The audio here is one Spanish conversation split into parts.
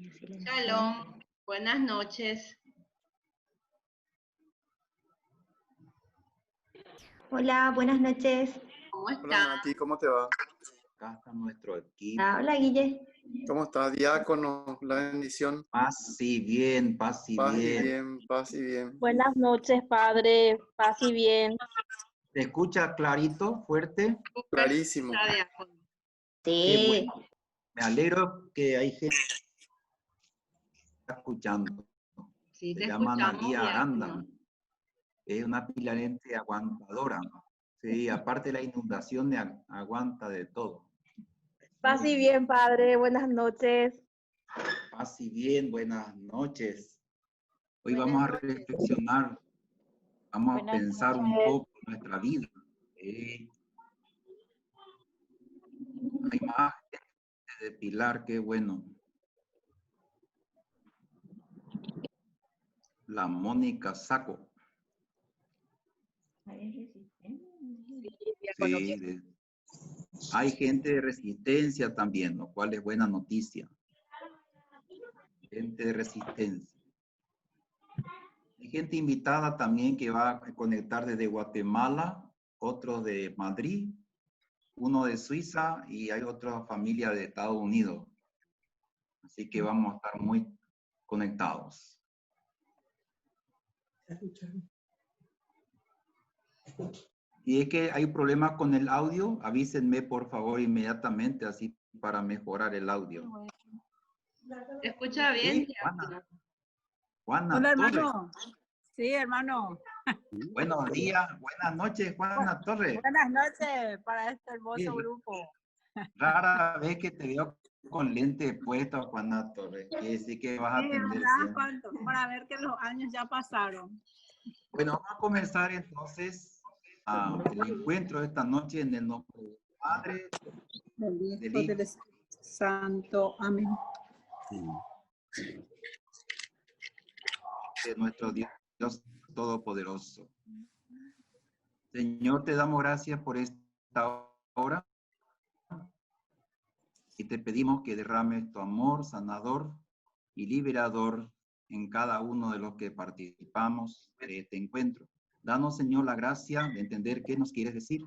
Shalom, buenas noches. Hola, buenas noches. ¿Cómo está? Hola Nati, ¿cómo te va? Acá está nuestro equipo. Hola, Guille. ¿Cómo estás, diácono? La bendición. Paz y bien, paz y Paz y bien. bien, paz y bien. Buenas noches, padre. Paz y bien. ¿Te escucha clarito, fuerte? Clarísimo. Está de acuerdo. Qué Sí. bueno. Me alegro que hay gente que está escuchando. Sí, Se te llama escuchamos, Analía diácono. Aranda. Es una pilarente aguantadora. Sí, aparte la inundación aguanta de todo. Paz Muy y bien, padre. Buenas noches. Paz y bien, buenas noches. Hoy Buenas vamos a noches. reflexionar, vamos a Buenas pensar un noches. poco en nuestra vida. Hay más gente de Pilar, qué bueno. La Mónica Saco. Sí, hay gente de resistencia también, lo cual es buena noticia. Gente de resistencia. Hay gente invitada también que va a conectar desde Guatemala, otros de Madrid, uno de Suiza y hay otra familia de Estados Unidos. Así que vamos a estar muy conectados. Y es que hay problemas con el audio, avísenme por favor inmediatamente, así para mejorar el audio. ¿Te escucha bien, Sí, diácono? Juana Hola, Torres. hermano. Sí, hermano. Buenos días, buenas noches, Juana Torres. Buenas noches para este Sí, hermoso grupo. rara vez que te veo con lente puesto, Juana Torres. Quiere decir que vas a Sí, atender ¿verdad? siempre. ¿Cuánto? Para ver que los años ya pasaron. Bueno, vamos a comenzar entonces el encuentro de esta noche en el nombre del Padre, Del del Hijo, del Hijo, Espíritu Santo. Amén. de nuestro Dios Todopoderoso. Señor, te damos gracias por esta hora y te pedimos que derrames tu amor sanador y liberador en cada uno de los que participamos de este encuentro. Danos, Señor, la gracia de entender qué nos quieres decir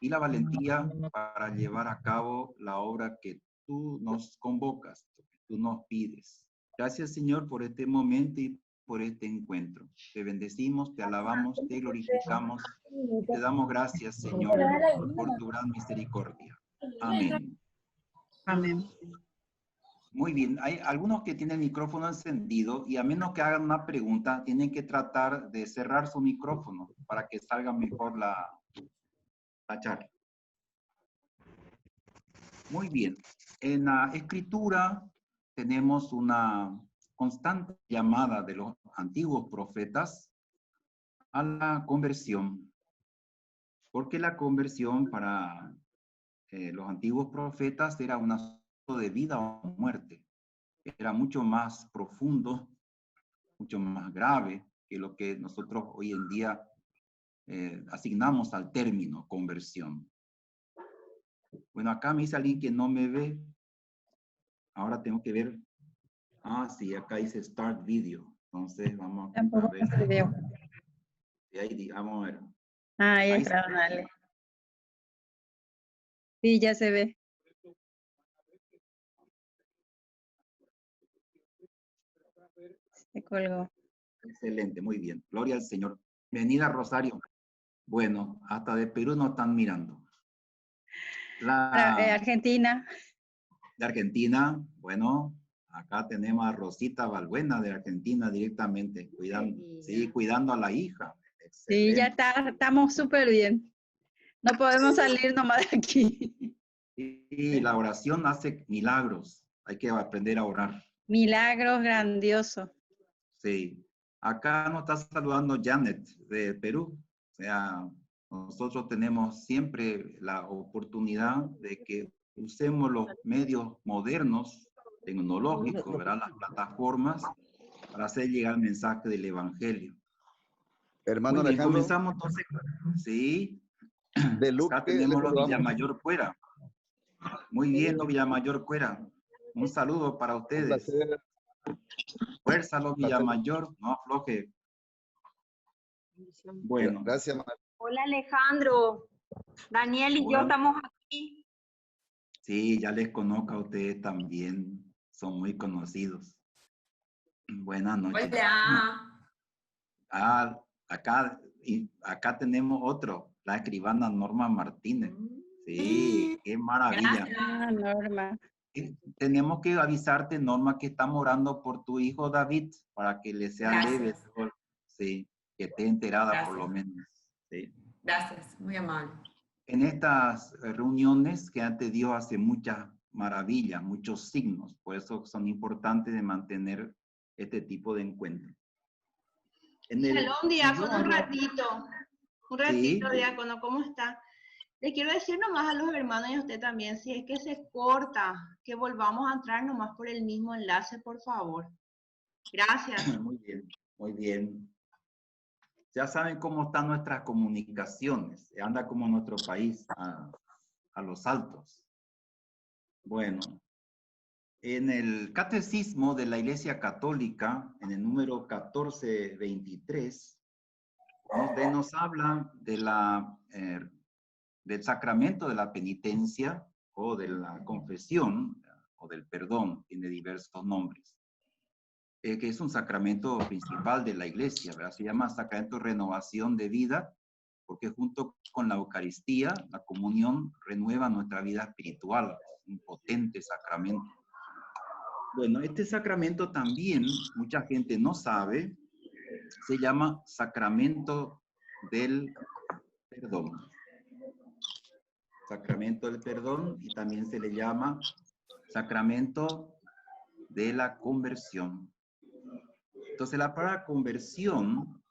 y la valentía para llevar a cabo la obra que tú nos convocas, que tú nos pides. Gracias, Señor, por este momento y por este encuentro. Te bendecimos, te alabamos, te glorificamos y te damos gracias, Señor, por tu gran misericordia. Amén. Amén. Muy bien, hay algunos que tienen el micrófono encendido y a menos que hagan una pregunta, tienen que tratar de cerrar su micrófono para que salga mejor la charla. Muy bien, en la escritura tenemos una constante llamada de los antiguos profetas a la conversión, porque la conversión para los antiguos profetas era un asunto de vida o muerte, era mucho más profundo, mucho más grave que lo que nosotros hoy en día asignamos al término conversión. Bueno, acá me dice alguien que no me ve. Ahora tengo que ver. Ah, sí, acá dice Start Video. Entonces vamos a ver. Y ahí, vamos a ver. Ahí está, dale. Sí, ya se ve. Se colgó. Excelente, muy bien. Gloria al Señor. Bienvenida, Rosario. Bueno, hasta de Perú nos están mirando. Argentina. De Argentina, bueno, acá tenemos a Rosita Balbuena de Argentina directamente, cuidando, sí, cuidando a la hija. Excelente. Sí, ya estamos súper bien. No podemos salir nomás de aquí. Y la oración hace milagros. Hay que aprender a orar. Milagros grandiosos. Sí. Acá nos está saludando Janet de Perú. O sea, nosotros tenemos siempre la oportunidad de que usemos los medios modernos, tecnológicos, ¿verdad? Las plataformas para hacer llegar el mensaje del Evangelio. Hermano Muy bien, Alejandro. comenzamos entonces. Sí. De Luque, acá tenemos los saludamos. Villamayor Cuera. Muy bien, los Villamayor Cuera. Un saludo para Un ustedes. placer, Fuerza, los Villamayor, no afloje. Bueno, Gracias, Manuel. Hola Alejandro. Daniel y yo Hola. estamos aquí. sí, ya les conozco a ustedes también, son muy conocidos. Buenas noches. Hola. Ah, acá tenemos otro, la escribana Norma Martínez. Sí, qué maravilla. Gracias. Ah, Norma. Tenemos que avisarte, Norma, que estamos orando por tu hijo David, para que le sea Gracias. leve. Sí, que esté enterada por Gracias. lo menos. Sí. Gracias, muy amable. En estas reuniones que ante Dios hace muchas maravillas, muchos signos, por eso son importantes de mantener este tipo de encuentros. Shalom, diácono, un oro- ratito. Un Sí. ratito, diácono, ¿cómo está? Le quiero decir nomás a los hermanos y a usted también, si es que se corta, que volvamos a entrar nomás por el mismo enlace, por favor. Gracias. Muy bien, muy bien. Ya saben cómo están nuestras comunicaciones. Anda como nuestro país a los altos. Bueno, en el Catecismo de la Iglesia Católica, en el número 1423, nos habla de del sacramento de la penitencia o de la confesión o del perdón, tiene diversos nombres, que es un sacramento principal de la Iglesia, ¿verdad? Se llama sacramento de renovación de vida, porque junto con la Eucaristía, la comunión renueva nuestra vida espiritual, un potente sacramento. Bueno, este sacramento también, mucha gente no sabe, se llama sacramento del perdón. Sacramento del perdón, y también se le llama sacramento de la conversión. Entonces la palabra conversión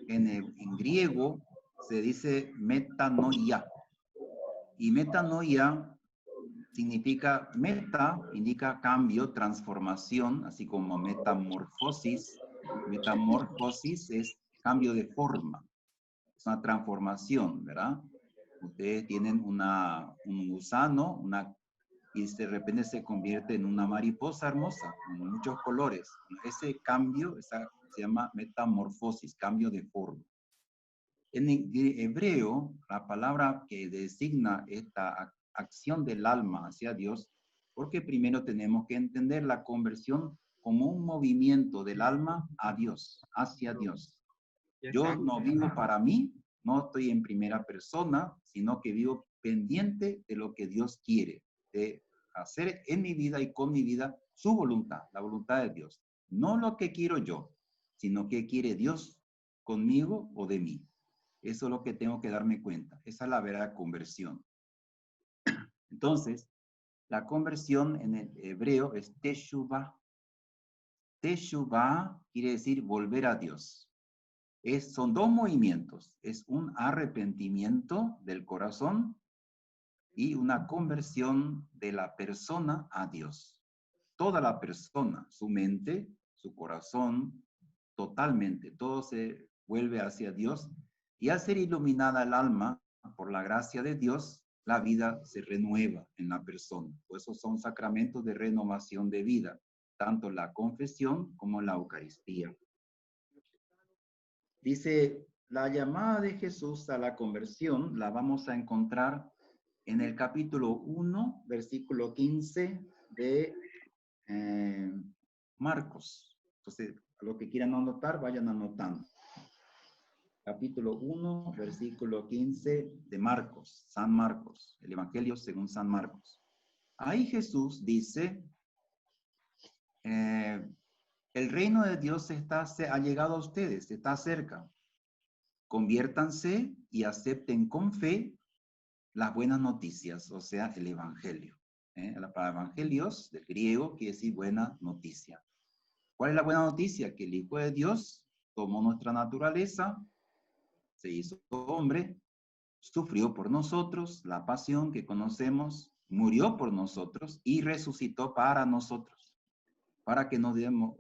en griego se dice metanoia. Y metanoia significa, meta indica cambio, transformación, así como metamorfosis. Metamorfosis es cambio de forma, es una transformación, ¿verdad? Ustedes tienen un gusano, y de repente se convierte en una mariposa hermosa, con muchos colores. Ese cambio se llama metamorfosis, cambio de forma. En hebreo, la palabra que designa esta acción del alma hacia Dios, porque primero tenemos que entender la conversión como un movimiento del alma a Dios, hacia Dios. Yo no vivo para mí, no estoy en primera persona, sino que vivo pendiente de lo que Dios quiere, de hacer en mi vida y con mi vida su voluntad, la voluntad de Dios. No lo que quiero yo, sino que quiere Dios conmigo o de mí. Eso es lo que tengo que darme cuenta. Esa es la verdadera conversión. Entonces, la conversión en el hebreo es teshuvah. Teshuvah quiere decir volver a Dios. Son dos movimientos. Es un arrepentimiento del corazón y una conversión de la persona a Dios. Toda la persona, su mente, su corazón, totalmente, todo se vuelve hacia Dios. Y al ser iluminada el alma por la gracia de Dios, la vida se renueva en la persona. Por eso son sacramentos de renovación de vida, tanto la confesión como la Eucaristía. Dice, la llamada de Jesús a la conversión la vamos a encontrar en el capítulo 1, versículo 15 de Marcos. Entonces, a los que quieran anotar, vayan anotando. Capítulo 1, versículo 15 de Marcos, San Marcos, el Evangelio según San Marcos. Ahí Jesús dice, el reino de Dios ha llegado a ustedes, está cerca. Conviértanse y acepten con fe las buenas noticias, o sea, el Evangelio. La palabra Evangelios, del griego, quiere decir buena noticia. ¿Cuál es la buena noticia? Que el Hijo de Dios tomó nuestra naturaleza, se hizo hombre, sufrió por nosotros la pasión que conocemos, murió por nosotros y resucitó para nosotros, para que nos demos.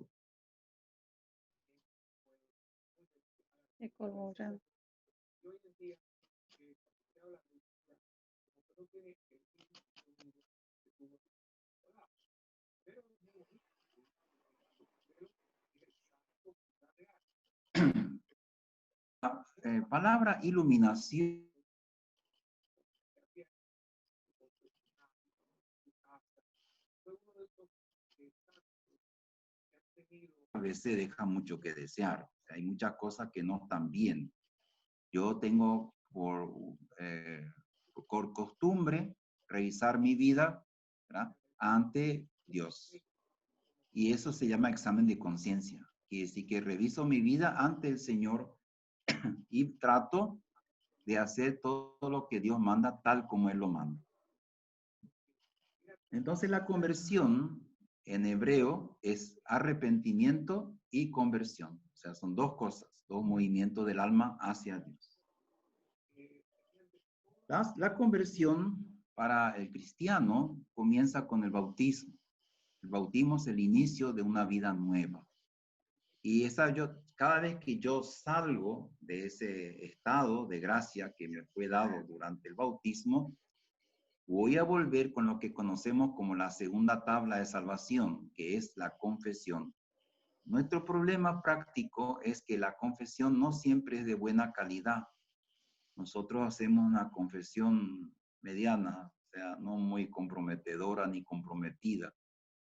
palabra iluminación a veces deja mucho que desear. Hay muchas cosas que no están bien. Yo tengo por costumbre revisar mi vida, ¿verdad?, ante Dios. Y eso se llama examen de conciencia. Quiere decir que reviso mi vida ante el Señor y trato de hacer todo lo que Dios manda tal como Él lo manda. Entonces la conversión en hebreo es arrepentimiento y conversión. O sea, son dos cosas, dos movimientos del alma hacia Dios. La conversión para el cristiano comienza con el bautismo. El bautismo es el inicio de una vida nueva. Y cada vez que yo salgo de ese estado de gracia que me fue dado durante el bautismo, voy a volver con lo que conocemos como la segunda tabla de salvación, que es la confesión. Nuestro problema práctico es que la confesión no siempre es de buena calidad. Nosotros hacemos una confesión mediana, o sea, no muy comprometedora ni comprometida.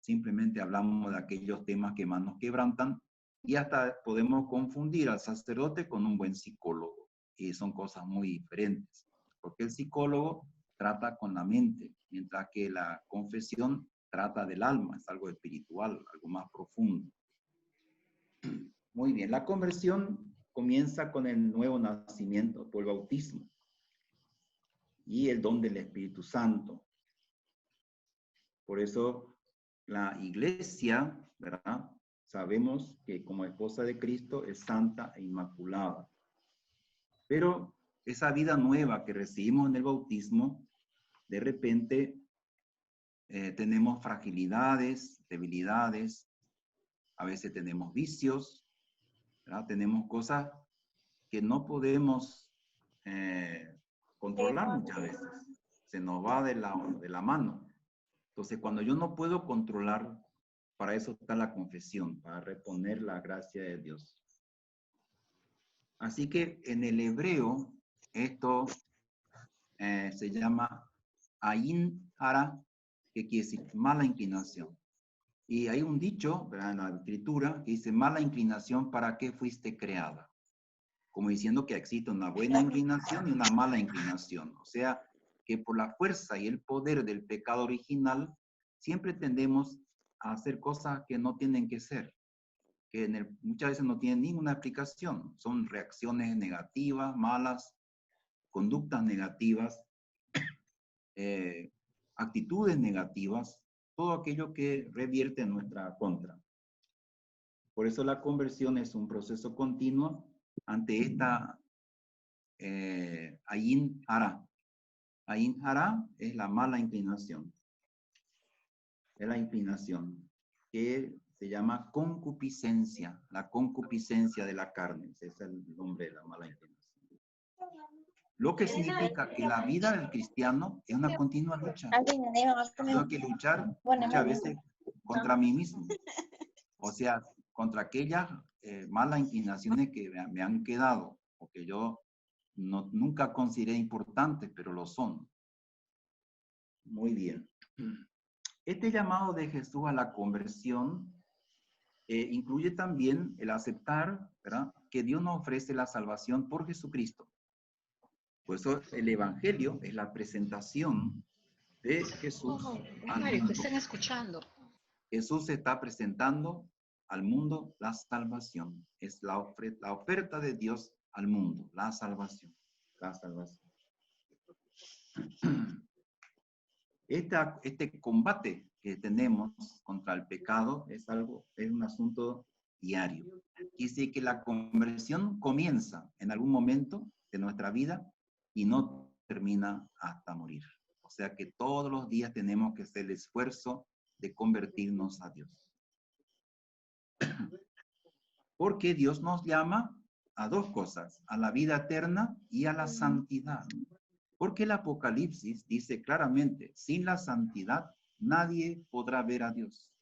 Simplemente hablamos de aquellos temas que más nos quebrantan y hasta podemos confundir al sacerdote con un buen psicólogo. Y son cosas muy diferentes, porque el psicólogo trata con la mente, mientras que la confesión trata del alma, es algo espiritual, algo más profundo. Muy bien, la conversión comienza con el nuevo nacimiento, por el bautismo y el don del Espíritu Santo. Por eso la iglesia, ¿verdad?, sabemos que como esposa de Cristo es santa e inmaculada. Pero esa vida nueva que recibimos en el bautismo, de repente tenemos fragilidades, debilidades, a veces tenemos vicios, ¿verdad? Tenemos cosas que no podemos controlar muchas veces. Se nos va de la mano. Entonces, cuando yo no puedo controlar, para eso está la confesión, para reponer la gracia de Dios. Así que en el hebreo, esto se llama ayin hara, que quiere decir mala inclinación. Y hay un dicho, ¿verdad?, en la escritura que dice, mala inclinación, ¿para qué fuiste creada? Como diciendo que existe una buena inclinación y una mala inclinación. O sea, que por la fuerza y el poder del pecado original, siempre tendemos a hacer cosas que no tienen que ser, que muchas veces no tienen ninguna explicación. Son reacciones negativas, malas, conductas negativas, actitudes negativas, todo aquello que revierte en nuestra contra. Por eso la conversión es un proceso continuo ante esta ayin hara. Ayin hara es la mala inclinación. Es la inclinación que se llama concupiscencia, la concupiscencia de la carne. Ese es el nombre de la mala inclinación. Lo que significa que la vida del cristiano es una continua lucha. Tengo que luchar muchas veces contra mí mismo. O sea, contra aquellas malas inclinaciones que me han quedado, o que yo nunca consideré importantes, pero lo son. Muy bien. Este llamado de Jesús a la conversión incluye también el aceptar, ¿verdad?, que Dios nos ofrece la salvación por Jesucristo. Por eso el Evangelio es la presentación de Jesús al mundo. ¿Están escuchando? Jesús está presentando al mundo la salvación. Es la oferta de Dios al mundo, la salvación. La salvación. Este combate que tenemos contra el pecado es un asunto diario. Quiere decir que la conversión comienza en algún momento de nuestra vida y no termina hasta morir. O sea que todos los días tenemos que hacer el esfuerzo de convertirnos a Dios. Porque Dios nos llama a dos cosas, a la vida eterna y a la santidad. Porque el Apocalipsis dice claramente, sin la santidad nadie podrá ver a Dios.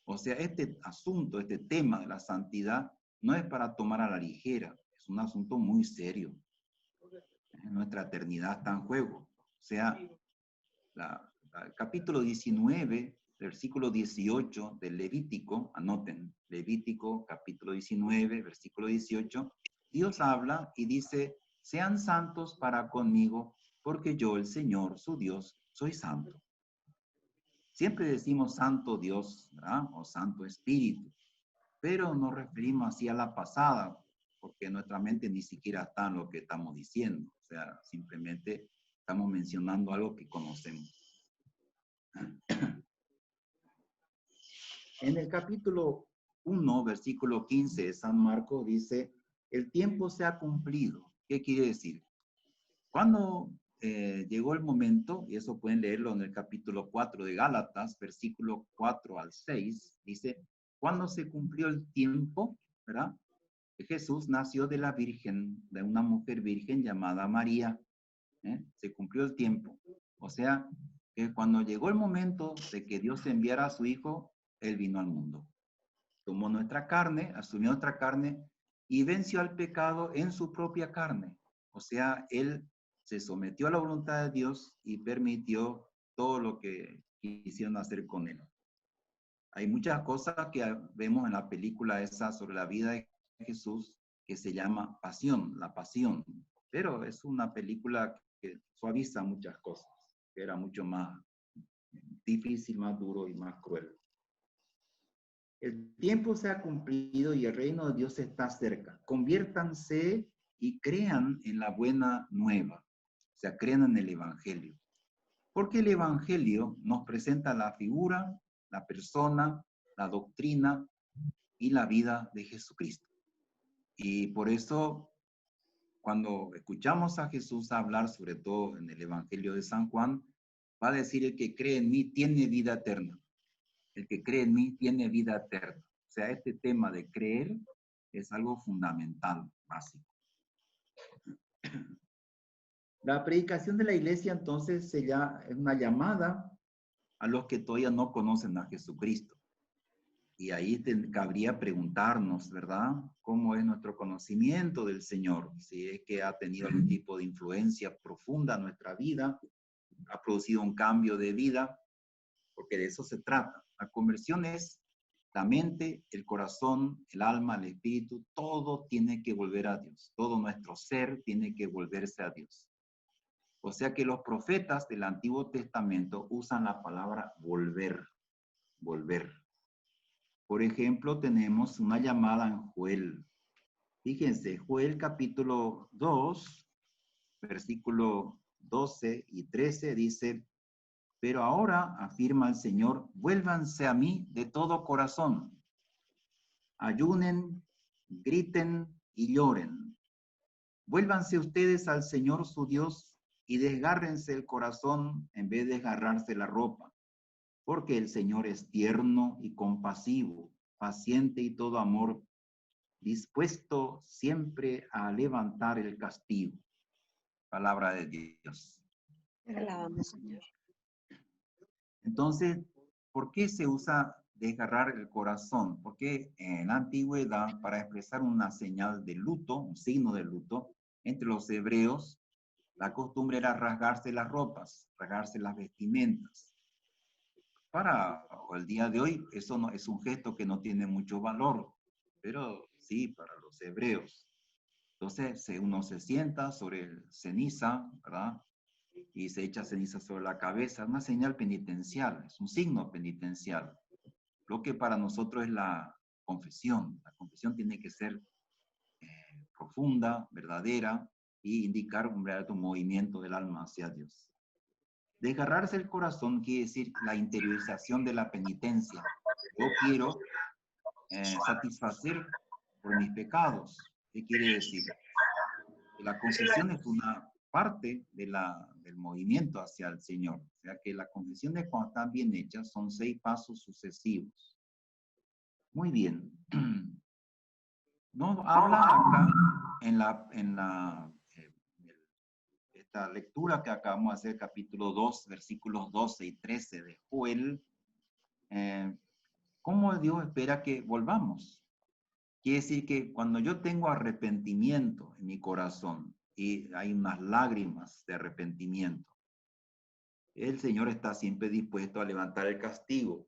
O sea, este asunto, este tema de la santidad, no es para tomar a la ligera, Es un asunto muy serio. Nuestra eternidad está en juego. O sea, el capítulo 19, versículo 18 del Levítico, anoten, Levítico capítulo 19, versículo 18, Dios habla y dice, sean santos para conmigo, porque yo, el Señor, su Dios, soy santo. Siempre decimos santo Dios, ¿verdad? O santo Espíritu, pero nos referimos así a la pasada, porque nuestra mente ni siquiera está en lo que estamos diciendo. O sea, simplemente estamos mencionando algo que conocemos. En el capítulo 1, versículo 15 de San Marcos dice, el tiempo se ha cumplido. ¿Qué quiere decir? Cuando llegó el momento, y eso pueden leerlo en el capítulo 4 de Gálatas, versículo 4 al 6, dice, cuando se cumplió el tiempo, ¿verdad? Jesús nació de la Virgen, de una mujer virgen llamada María. Se cumplió el tiempo. O sea, que cuando llegó el momento de que Dios enviara a su Hijo, Él vino al mundo. Tomó nuestra carne, asumió nuestra carne y venció al pecado en su propia carne. O sea, Él se sometió a la voluntad de Dios y permitió todo lo que quisieron hacer con Él. Hay muchas cosas que vemos en la película esa sobre la vida de Jesús que se llama Pasión, la Pasión. Pero es una película que suaviza muchas cosas, que era mucho más difícil, más duro y más cruel. El tiempo se ha cumplido y el reino de Dios está cerca. Conviértanse y crean en la buena nueva. O sea, crean en el Evangelio. Porque el Evangelio nos presenta la figura, la persona, la doctrina y la vida de Jesucristo. Y por eso, cuando escuchamos a Jesús hablar, sobre todo en el Evangelio de San Juan, va a decir, el que cree en mí tiene vida eterna. El que cree en mí tiene vida eterna. O sea, este tema de creer es algo fundamental, básico. La predicación de la iglesia, entonces, es una llamada a los que todavía no conocen a Jesucristo. Y ahí cabría preguntarnos, ¿verdad? ¿Cómo es nuestro conocimiento del Señor? Si es que ha tenido algún tipo de influencia profunda en nuestra vida, ha producido un cambio de vida, porque de eso se trata. La conversión es la mente, el corazón, el alma, el espíritu, todo tiene que volver a Dios. Todo nuestro ser tiene que volverse a Dios. O sea que los profetas del Antiguo Testamento usan la palabra volver, volver. Por ejemplo, tenemos una llamada en Joel. Fíjense, Joel capítulo 2, versículo 12 y 13 dice, pero ahora, afirma el Señor, vuélvanse a mí de todo corazón. Ayunen, griten y lloren. Vuélvanse ustedes al Señor su Dios y desgárrense el corazón en vez de desgarrarse la ropa. Porque el Señor es tierno y compasivo, paciente y todo amor, dispuesto siempre a levantar el castigo. Palabra de Dios. Alabamos, Señor. Entonces, ¿por qué se usa desgarrar el corazón? Porque en la antigüedad, para expresar una señal de luto, un signo de luto, entre los hebreos, la costumbre era rasgarse las ropas, rasgarse las vestimentas. Para el día de hoy, eso no es un gesto que no tiene mucho valor, pero sí para los hebreos. Entonces, uno se sienta sobre ceniza, ¿verdad? Y se echa ceniza sobre la cabeza, una señal penitencial, es un signo penitencial. Lo que para nosotros es la confesión. La confesión tiene que ser profunda, verdadera, y indicar un verdadero movimiento del alma hacia Dios. Desgarrarse el corazón quiere decir la interiorización de la penitencia. Yo quiero satisfacer por mis pecados. ¿Qué quiere decir? La confesión es una parte del movimiento hacia el Señor. O sea que la confesión de cuando está bien hecha son 6 pasos sucesivos. Muy bien. No habla acá en esta lectura que acabamos de hacer, capítulo 2, versículos 12 y 13 de Joel, cómo Dios espera que volvamos. Quiere decir que cuando yo tengo arrepentimiento en mi corazón y hay unas lágrimas de arrepentimiento, el Señor está siempre dispuesto a levantar el castigo,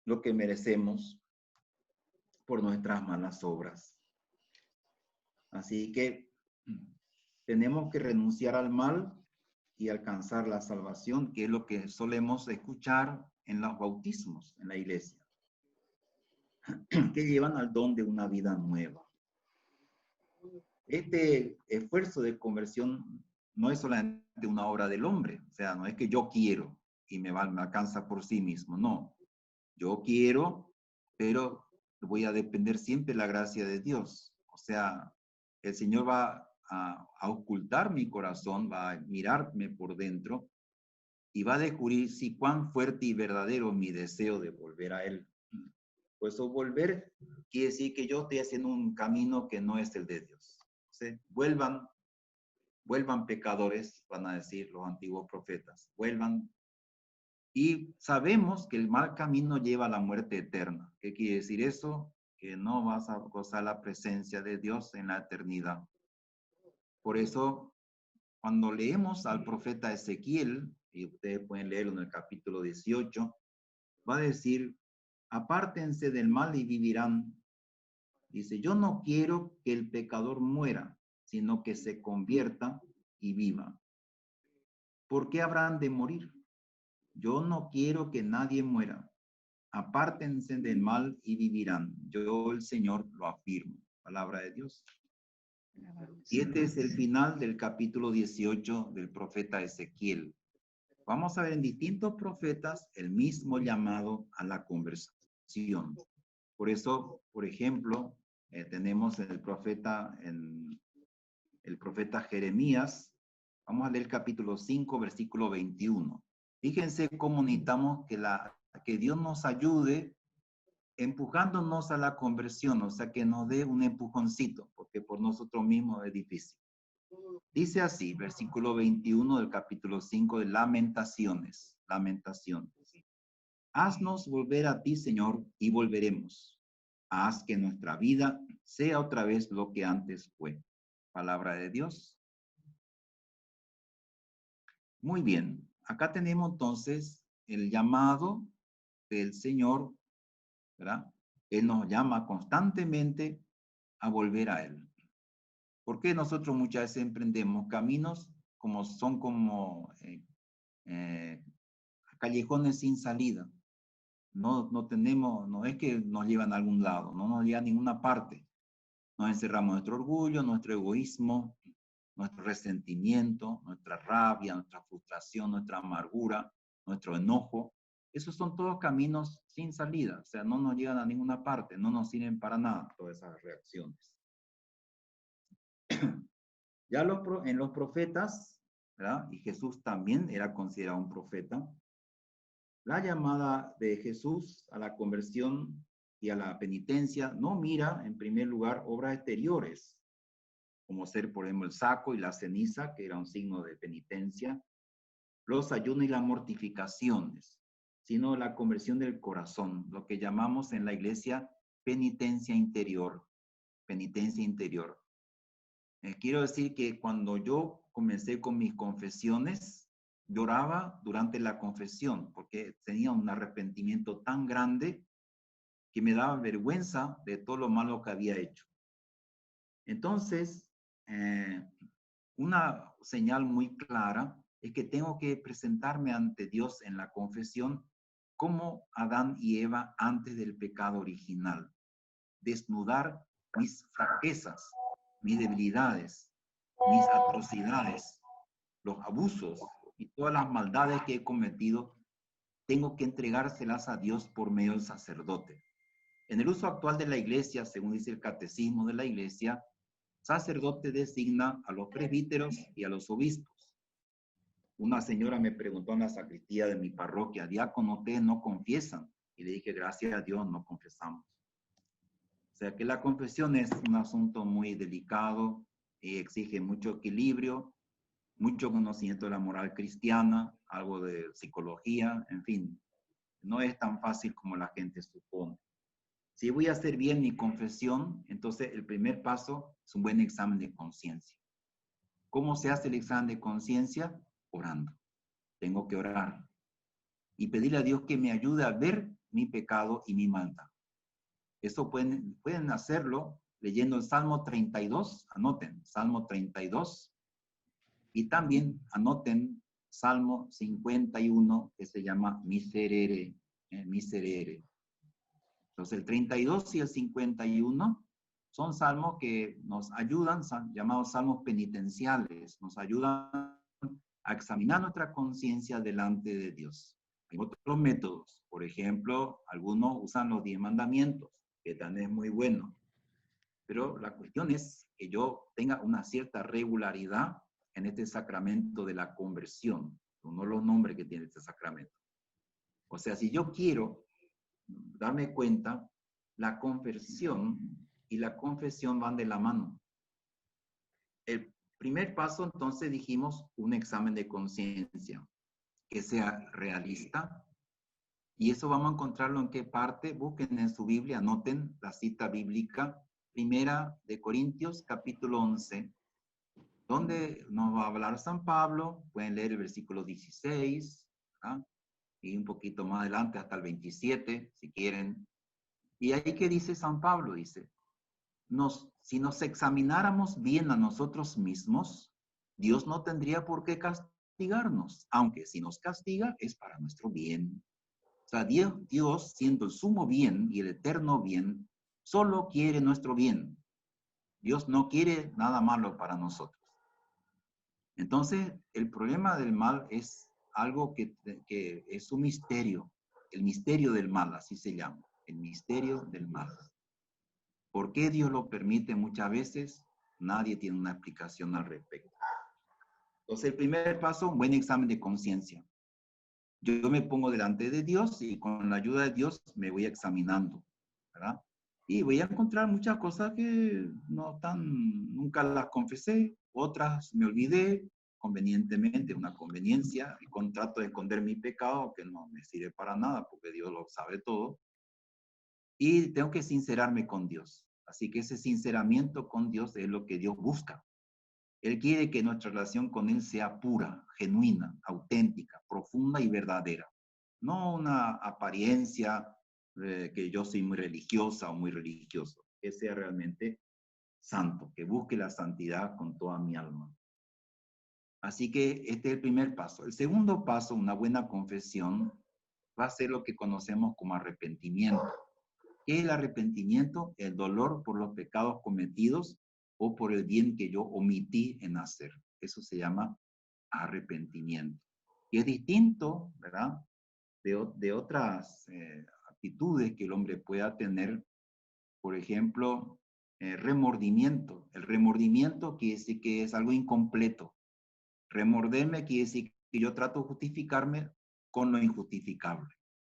lo que merecemos por nuestras malas obras. Así que tenemos que renunciar al mal y alcanzar la salvación, que es lo que solemos escuchar en los bautismos en la iglesia, que llevan al don de una vida nueva. Este esfuerzo de conversión no es solamente una obra del hombre, o sea, no es que yo quiero y me alcanza por sí mismo, no. Yo quiero, pero voy a depender siempre de la gracia de Dios. O sea, el Señor va a ocultar mi corazón, va a mirarme por dentro y va a descubrir si cuán fuerte y verdadero es mi deseo de volver a Él. Pues volver quiere decir que yo estoy haciendo un camino que no es el de Dios. ¿Sí? Vuelvan pecadores, van a decir los antiguos profetas, vuelvan. Y sabemos que el mal camino lleva a la muerte eterna. ¿Qué quiere decir eso? Que no vas a gozar la presencia de Dios en la eternidad. Por eso, cuando leemos al profeta Ezequiel, y ustedes pueden leerlo en el capítulo 18, va a decir, apártense del mal y vivirán. Dice, yo no quiero que el pecador muera, sino que se convierta y viva. ¿Por qué habrán de morir? Yo no quiero que nadie muera. Apártense del mal y vivirán. Yo, el Señor, lo afirmo. Palabra de Dios. Y este es el final del capítulo 18 del profeta Ezequiel. Vamos a ver en distintos profetas el mismo llamado a la conversión. Por eso, por ejemplo, tenemos el profeta Jeremías. Vamos a leer el capítulo 5, versículo 21. Fíjense cómo necesitamos que Dios nos ayude empujándonos a la conversión, o sea, que nos dé un empujoncito, porque por nosotros mismos es difícil. Dice así, versículo 21 del capítulo 5 de Lamentaciones. Haznos volver a ti, Señor, y volveremos. Haz que nuestra vida sea otra vez lo que antes fue. Palabra de Dios. Muy bien. Acá tenemos entonces el llamado del Señor, ¿verdad? Él nos llama constantemente a volver a Él. ¿Por qué nosotros muchas veces emprendemos caminos como callejones sin salida? No es que nos llevan a algún lado, no nos llevan a ninguna parte. Nos encerramos nuestro orgullo, nuestro egoísmo, nuestro resentimiento, nuestra rabia, nuestra frustración, nuestra amargura, nuestro enojo. Esos son todos caminos sin salida, o sea, no nos llevan a ninguna parte, no nos sirven para nada todas esas reacciones. Ya en los profetas, ¿verdad? Y Jesús también era considerado un profeta. La llamada de Jesús a la conversión y a la penitencia no mira, en primer lugar, obras exteriores, como ser, por ejemplo, el saco y la ceniza, que era un signo de penitencia, los ayunos y las mortificaciones, sino la conversión del corazón, lo que llamamos en la iglesia penitencia interior. Penitencia interior. Quiero decir que cuando yo comencé con mis confesiones, lloraba durante la confesión, porque tenía un arrepentimiento tan grande que me daba vergüenza de todo lo malo que había hecho. Entonces, una señal muy clara es que tengo que presentarme ante Dios en la confesión como Adán y Eva antes del pecado original. Desnudar mis fraquezas, mis debilidades, mis atrocidades, los abusos y todas las maldades que he cometido, tengo que entregárselas a Dios por medio del sacerdote. En el uso actual de la iglesia, según dice el catecismo de la iglesia, sacerdote designa a los presbíteros y a los obispos. Una señora me preguntó en la sacristía de mi parroquia, diácono, ¿ustedes no confiesan? Y le dije, gracias a Dios no confesamos. O sea que la confesión es un asunto muy delicado y exige mucho equilibrio, mucho conocimiento de la moral cristiana, algo de psicología, en fin. No es tan fácil como la gente supone. Si voy a hacer bien mi confesión, entonces el primer paso es un buen examen de conciencia. ¿Cómo se hace el examen de conciencia? Orando. Tengo que orar y pedirle a Dios que me ayude a ver mi pecado y mi maldad. Eso pueden hacerlo leyendo el Salmo 32, anoten, Salmo 32, y también anoten Salmo 51, que se llama Miserere, Miserere. Entonces el 32 y el 51 son salmos que nos ayudan, llamados salmos penitenciales, nos ayudan a examinar nuestra conciencia delante de Dios. Hay otros métodos, por ejemplo, algunos usan los 10 mandamientos, que también es muy bueno. Pero la cuestión es que yo tenga una cierta regularidad en este sacramento de la conversión, uno de los nombres que tiene este sacramento. O sea, si yo quiero darme cuenta, la conversión y la confesión van de la mano. El primer paso, entonces, dijimos, un examen de conciencia, que sea realista. Y eso vamos a encontrarlo en qué parte. Busquen en su Biblia, anoten la cita bíblica, Primera de Corintios, capítulo 11, donde nos va a hablar San Pablo. Pueden leer el versículo 16, ¿verdad? Y un poquito más adelante hasta el 27, si quieren. Y ahí que dice San Pablo, dice, si nos examináramos bien a nosotros mismos, Dios no tendría por qué castigarnos, aunque si nos castiga es para nuestro bien. O sea, Dios, siendo el sumo bien y el eterno bien, solo quiere nuestro bien. Dios no quiere nada malo para nosotros. Entonces, el problema del mal es algo que es un misterio, el misterio del mal, así se llama, el misterio del mal. ¿Por qué Dios lo permite muchas veces? Nadie tiene una explicación al respecto. Entonces, el primer paso, un buen examen de conciencia. Yo me pongo delante de Dios y con la ayuda de Dios me voy examinando, ¿verdad? Y voy a encontrar muchas cosas que nunca las confesé, otras me olvidé convenientemente, una conveniencia, y trato de esconder mi pecado que no me sirve para nada porque Dios lo sabe todo. Y tengo que sincerarme con Dios. Así que ese sinceramiento con Dios es lo que Dios busca. Él quiere que nuestra relación con Él sea pura, genuina, auténtica, profunda y verdadera. No una apariencia que yo soy muy religiosa o muy religioso. Que sea realmente santo, que busque la santidad con toda mi alma. Así que este es el primer paso. El segundo paso, una buena confesión, va a ser lo que conocemos como arrepentimiento. ¿Qué es el arrepentimiento? El dolor por los pecados cometidos o por el bien que yo omití en hacer. Eso se llama arrepentimiento. Y es distinto, ¿verdad?, de otras actitudes que el hombre pueda tener. Por ejemplo, remordimiento. El remordimiento quiere decir que es algo incompleto. Remorderme quiere decir que yo trato de justificarme con lo injustificable.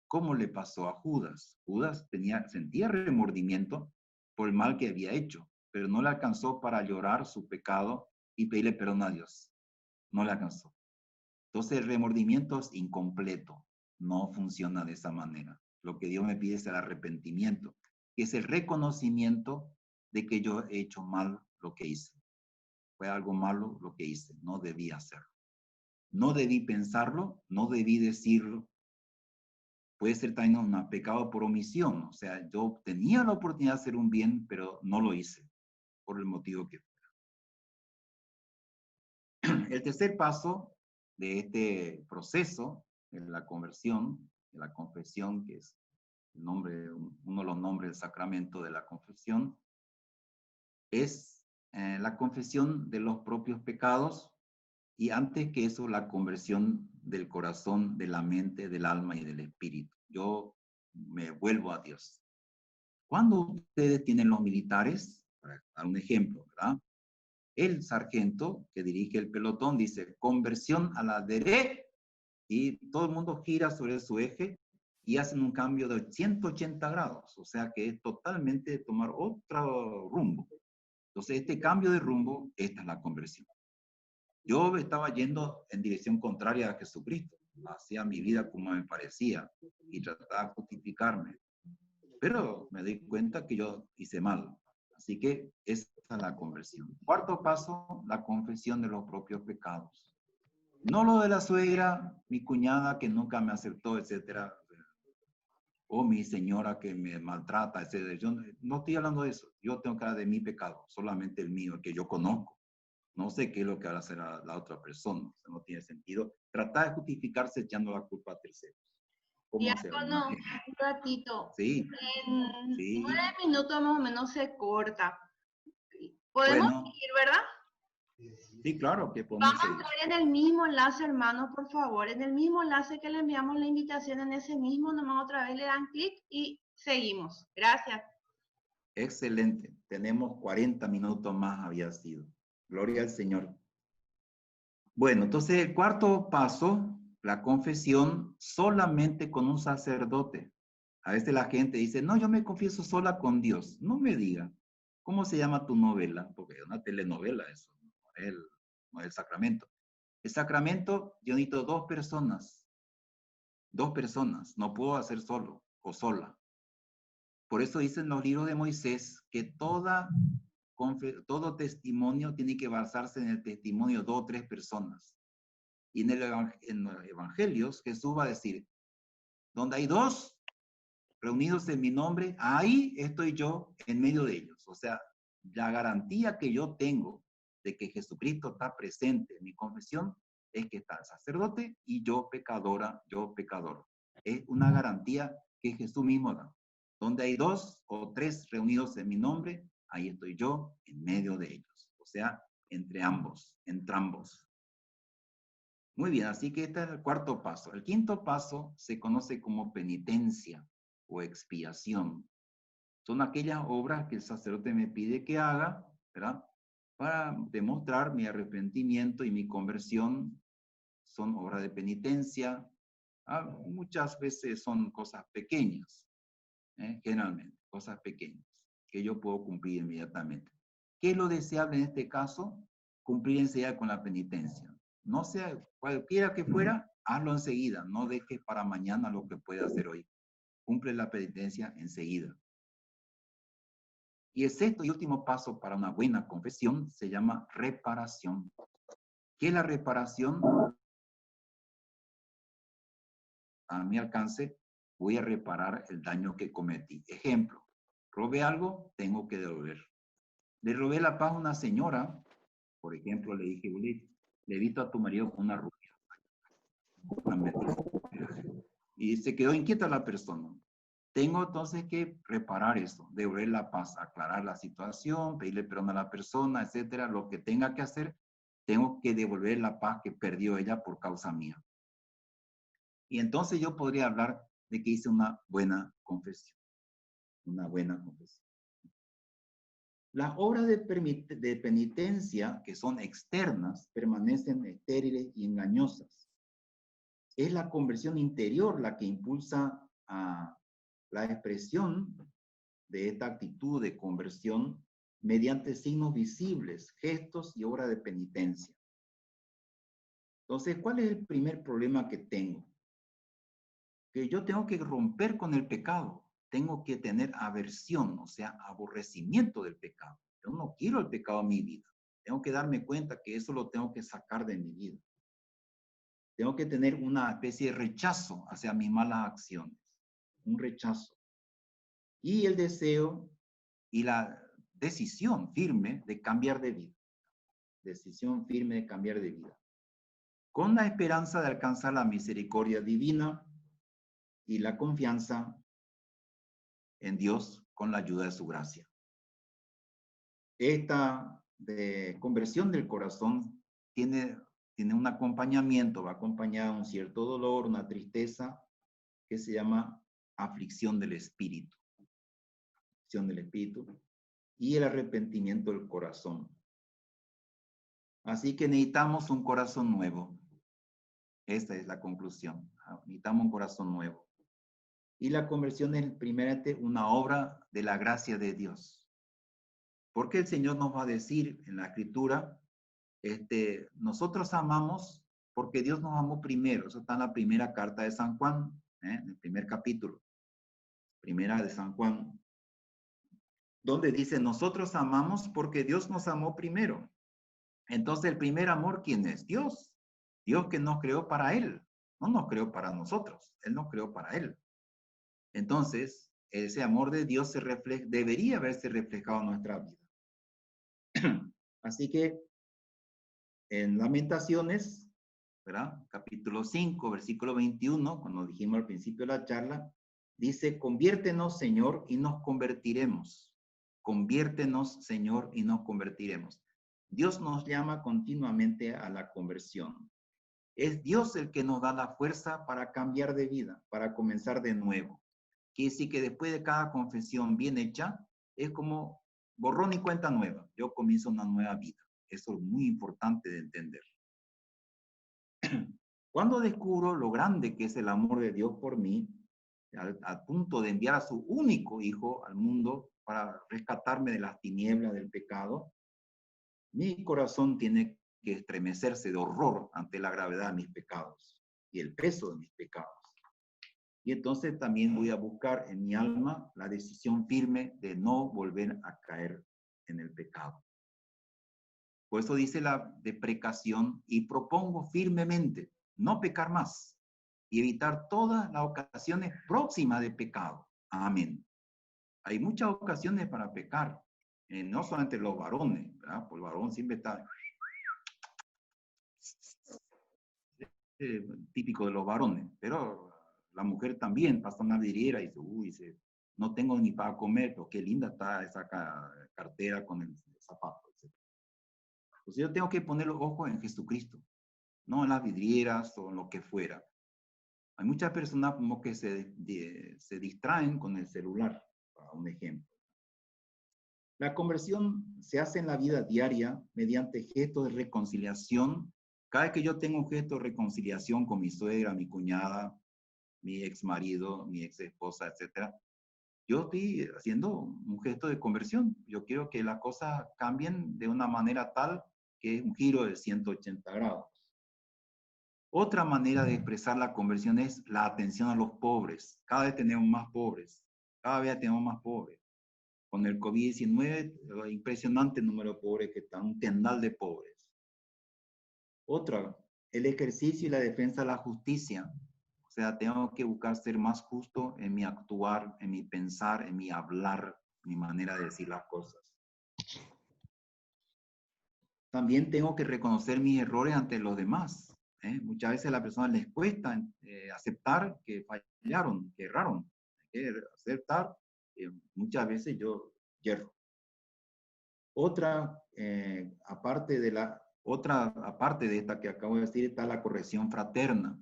¿Cómo le pasó a Judas? Judas sentía remordimiento por el mal que había hecho, pero no le alcanzó para llorar su pecado y pedirle perdón a Dios. No le alcanzó. Entonces el remordimiento es incompleto, no funciona de esa manera. Lo que Dios me pide es el arrepentimiento, que es el reconocimiento de que yo he hecho mal lo que hice. Fue algo malo lo que hice, no debí hacerlo. No debí pensarlo, no debí decirlo. Puede ser también un pecado por omisión, o sea, yo tenía la oportunidad de hacer un bien, pero no lo hice, por el motivo que fuera. El tercer paso de este proceso, de la conversión, de la confesión, que es uno de los nombres del sacramento de la confesión, es la confesión de los propios pecados y antes que eso la conversión del corazón, de la mente, del alma y del espíritu. Yo me vuelvo a Dios. Cuando ustedes tienen los militares, para dar un ejemplo, ¿verdad? El sargento que dirige el pelotón dice conversión a la derecha y todo el mundo gira sobre su eje y hacen un cambio de 180 grados, o sea que es totalmente tomar otro rumbo. Entonces este cambio de rumbo, esta es la conversión. Yo estaba yendo en dirección contraria a Jesucristo, hacía mi vida como me parecía y trataba de justificarme. Pero me di cuenta que yo hice mal. Así que esa es la conversión. Cuarto paso, la confesión de los propios pecados. No lo de la suegra, mi cuñada que nunca me aceptó, etcétera, o mi señora que me maltrata, etcétera. Yo no estoy hablando de eso. Yo tengo que hablar de mi pecado, solamente el mío, el que yo conozco. No sé qué es lo que va a hacer a la otra persona. O sea, no tiene sentido tratar de justificarse echando la culpa a terceros. ¿Cómo hacer? Diácono, un ratito. Sí, En sí. 9 minutos más o menos se corta. ¿Podemos Bueno, seguir, verdad? sí, claro que podemos Vamos a seguir. entrar en el mismo enlace, hermanos, por favor. En el mismo enlace que le enviamos la invitación, en ese mismo, nomás otra vez le dan clic y seguimos. Gracias. Excelente. Tenemos 40 minutos más, había sido. Gloria al Señor. Bueno, entonces el cuarto paso, la confesión solamente con un sacerdote. A veces la gente dice, no, yo me confieso sola con Dios. No me diga. ¿Cómo se llama tu novela? Porque es una telenovela eso, no es el sacramento. El sacramento, yo necesito dos personas. Dos personas. No puedo hacer solo o sola. Por eso dicen los libros de Moisés que todo testimonio tiene que basarse en el testimonio de 2 o 3 personas. Y en los evangelios Jesús va a decir, donde hay 2 reunidos en mi nombre, ahí estoy yo en medio de ellos. O sea, la garantía que yo tengo de que Jesucristo está presente en mi confesión es que está el sacerdote y yo pecadora, yo pecador. Es una garantía que Jesús mismo da. Donde hay 2 o 3 reunidos en mi nombre, ahí estoy yo en medio de ellos. O sea, entre ambos. Muy bien, así que este es el cuarto paso. El quinto paso se conoce como penitencia o expiación. Son aquellas obras que el sacerdote me pide que haga, ¿verdad? Para demostrar mi arrepentimiento y mi conversión. Son obras de penitencia. Muchas veces son cosas pequeñas, generalmente, cosas pequeñas que yo puedo cumplir inmediatamente. ¿Qué es lo deseable en este caso? Cumplir enseguida con la penitencia. No sea cualquiera que fuera, hazlo enseguida. No dejes para mañana lo que puedes hacer hoy. Cumple la penitencia enseguida. Y el sexto y último paso para una buena confesión se llama reparación. ¿Qué es la reparación? A mi alcance, voy a reparar el daño que cometí. Ejemplo, robé algo, tengo que devolver. Le robé la paz a una señora, por ejemplo, le dije, le he visto a tu marido con una rubia. Y se quedó inquieta la persona. Tengo entonces que reparar eso, devolver la paz, aclarar la situación, pedirle perdón a la persona, etcétera. Lo que tenga que hacer, tengo que devolver la paz que perdió ella por causa mía. Y entonces yo podría hablar de que hice una buena confesión. Una buena confesión. Las obras de penitencia, que son externas, permanecen estériles y engañosas. Es la conversión interior la que impulsa a la expresión de esta actitud de conversión mediante signos visibles, gestos y obras de penitencia. Entonces, ¿cuál es el primer problema que tengo? Que yo tengo que romper con el pecado. Tengo que tener aversión, o sea, aborrecimiento del pecado. Yo no quiero el pecado en mi vida. Tengo que darme cuenta que eso lo tengo que sacar de mi vida. Tengo que tener una especie de rechazo hacia mis malas acciones. Un rechazo. Y el deseo y la decisión firme de cambiar de vida. Decisión firme de cambiar de vida. Con la esperanza de alcanzar la misericordia divina y la confianza en Dios con la ayuda de su gracia. Esta conversión del corazón tiene un acompañamiento, va acompañado de un cierto dolor, una tristeza, que se llama aflicción del espíritu. Aflicción del espíritu y el arrepentimiento del corazón. Así que necesitamos un corazón nuevo. Esta es la conclusión. Necesitamos un corazón nuevo. Y la conversión es primeramente una obra de la gracia de Dios. Porque el Señor nos va a decir en la Escritura, nosotros amamos porque Dios nos amó primero. Eso está en la primera carta de San Juan, en el primer capítulo. Primera de San Juan, donde dice, nosotros amamos porque Dios nos amó primero. Entonces, el primer amor, ¿quién es? Dios. Dios que nos creó para Él. No nos creó para nosotros. Él nos creó para Él. Entonces, ese amor de Dios debería haberse reflejado en nuestra vida. Así que, en Lamentaciones, ¿verdad? Capítulo 5, versículo 21, cuando dijimos al principio de la charla, dice, conviértenos, Señor, y nos convertiremos. Conviértenos, Señor, y nos convertiremos. Dios nos llama continuamente a la conversión. Es Dios el que nos da la fuerza para cambiar de vida, para comenzar de nuevo. Quiere decir que después de cada confesión bien hecha, es como borrón y cuenta nueva. Yo comienzo una nueva vida. Eso es muy importante de entender. Cuando descubro lo grande que es el amor de Dios por mí, al punto de enviar a su único hijo al mundo para rescatarme de las tinieblas del pecado, mi corazón tiene que estremecerse de horror ante la gravedad de mis pecados y el peso de mis pecados. Y entonces también voy a buscar en mi alma la decisión firme de no volver a caer en el pecado. Por eso dice la deprecación y propongo firmemente no pecar más y evitar todas las ocasiones próximas de pecado. Amén. Hay muchas ocasiones para pecar, no solamente los varones, ¿verdad? Pues el varón siempre está típico de los varones, pero la mujer también pasa una vidriera y dice, uy, no tengo ni para comer, pero qué linda está esa cartera con el zapato, etc. Pues yo tengo que poner los ojos en Jesucristo, no en las vidrieras o en lo que fuera. Hay muchas personas como que se distraen con el celular, para un ejemplo. La conversión se hace en la vida diaria mediante gestos de reconciliación. Cada vez que yo tengo un gesto de reconciliación con mi suegra, mi cuñada, mi ex marido, mi ex esposa, etc., yo estoy haciendo un gesto de conversión. Yo quiero que las cosas cambien de una manera tal que es un giro de 180 grados. Otra manera de expresar la conversión es la atención a los pobres. Cada vez tenemos más pobres. Cada vez tenemos más pobres. Con el COVID-19, impresionante número de pobres que está, un tendal de pobres. Otra, el ejercicio y la defensa de la justicia. O sea, tengo que buscar ser más justo en mi actuar, en mi pensar, en mi hablar, mi manera de decir las cosas. También tengo que reconocer mis errores ante los demás. Muchas veces a las personas les cuesta aceptar que fallaron, que erraron. Hay que aceptar que muchas veces yo yerro. Otra, aparte de esta que acabo de decir, está la corrección fraterna.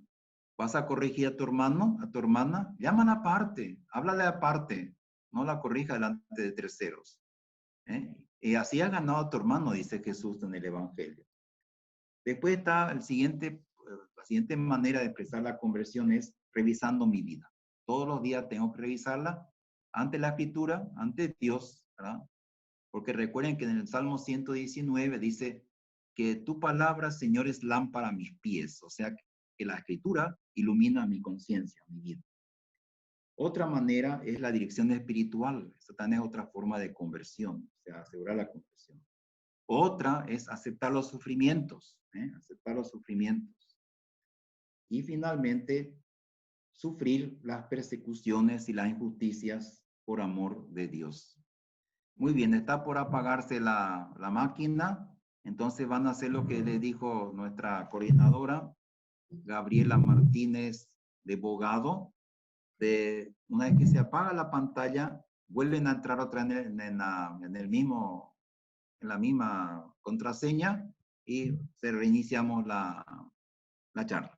Vas a corregir a tu hermano, a tu hermana, llámala aparte, háblale aparte, no la corrija delante de terceros. Y así has ganado a tu hermano, dice Jesús en el Evangelio. Después está la siguiente manera de expresar la conversión es revisando mi vida. Todos los días tengo que revisarla ante la Escritura, ante Dios, ¿verdad? Porque recuerden que en el Salmo 119 dice que tu palabra, Señor, es lámpara a mis pies. O sea, que la Escritura ilumina mi conciencia, mi vida. Otra manera es la dirección espiritual. Esta también es otra forma de conversión, o sea, asegurar la conversión. Otra es aceptar los sufrimientos, aceptar los sufrimientos. Y finalmente, sufrir las persecuciones y las injusticias por amor de Dios. Muy bien, está por apagarse la máquina, entonces van a hacer lo que le dijo nuestra coordinadora, Gabriela Martínez de Bogado. Una vez que se apaga la pantalla, vuelven a entrar otra en la misma contraseña y reiniciamos la charla.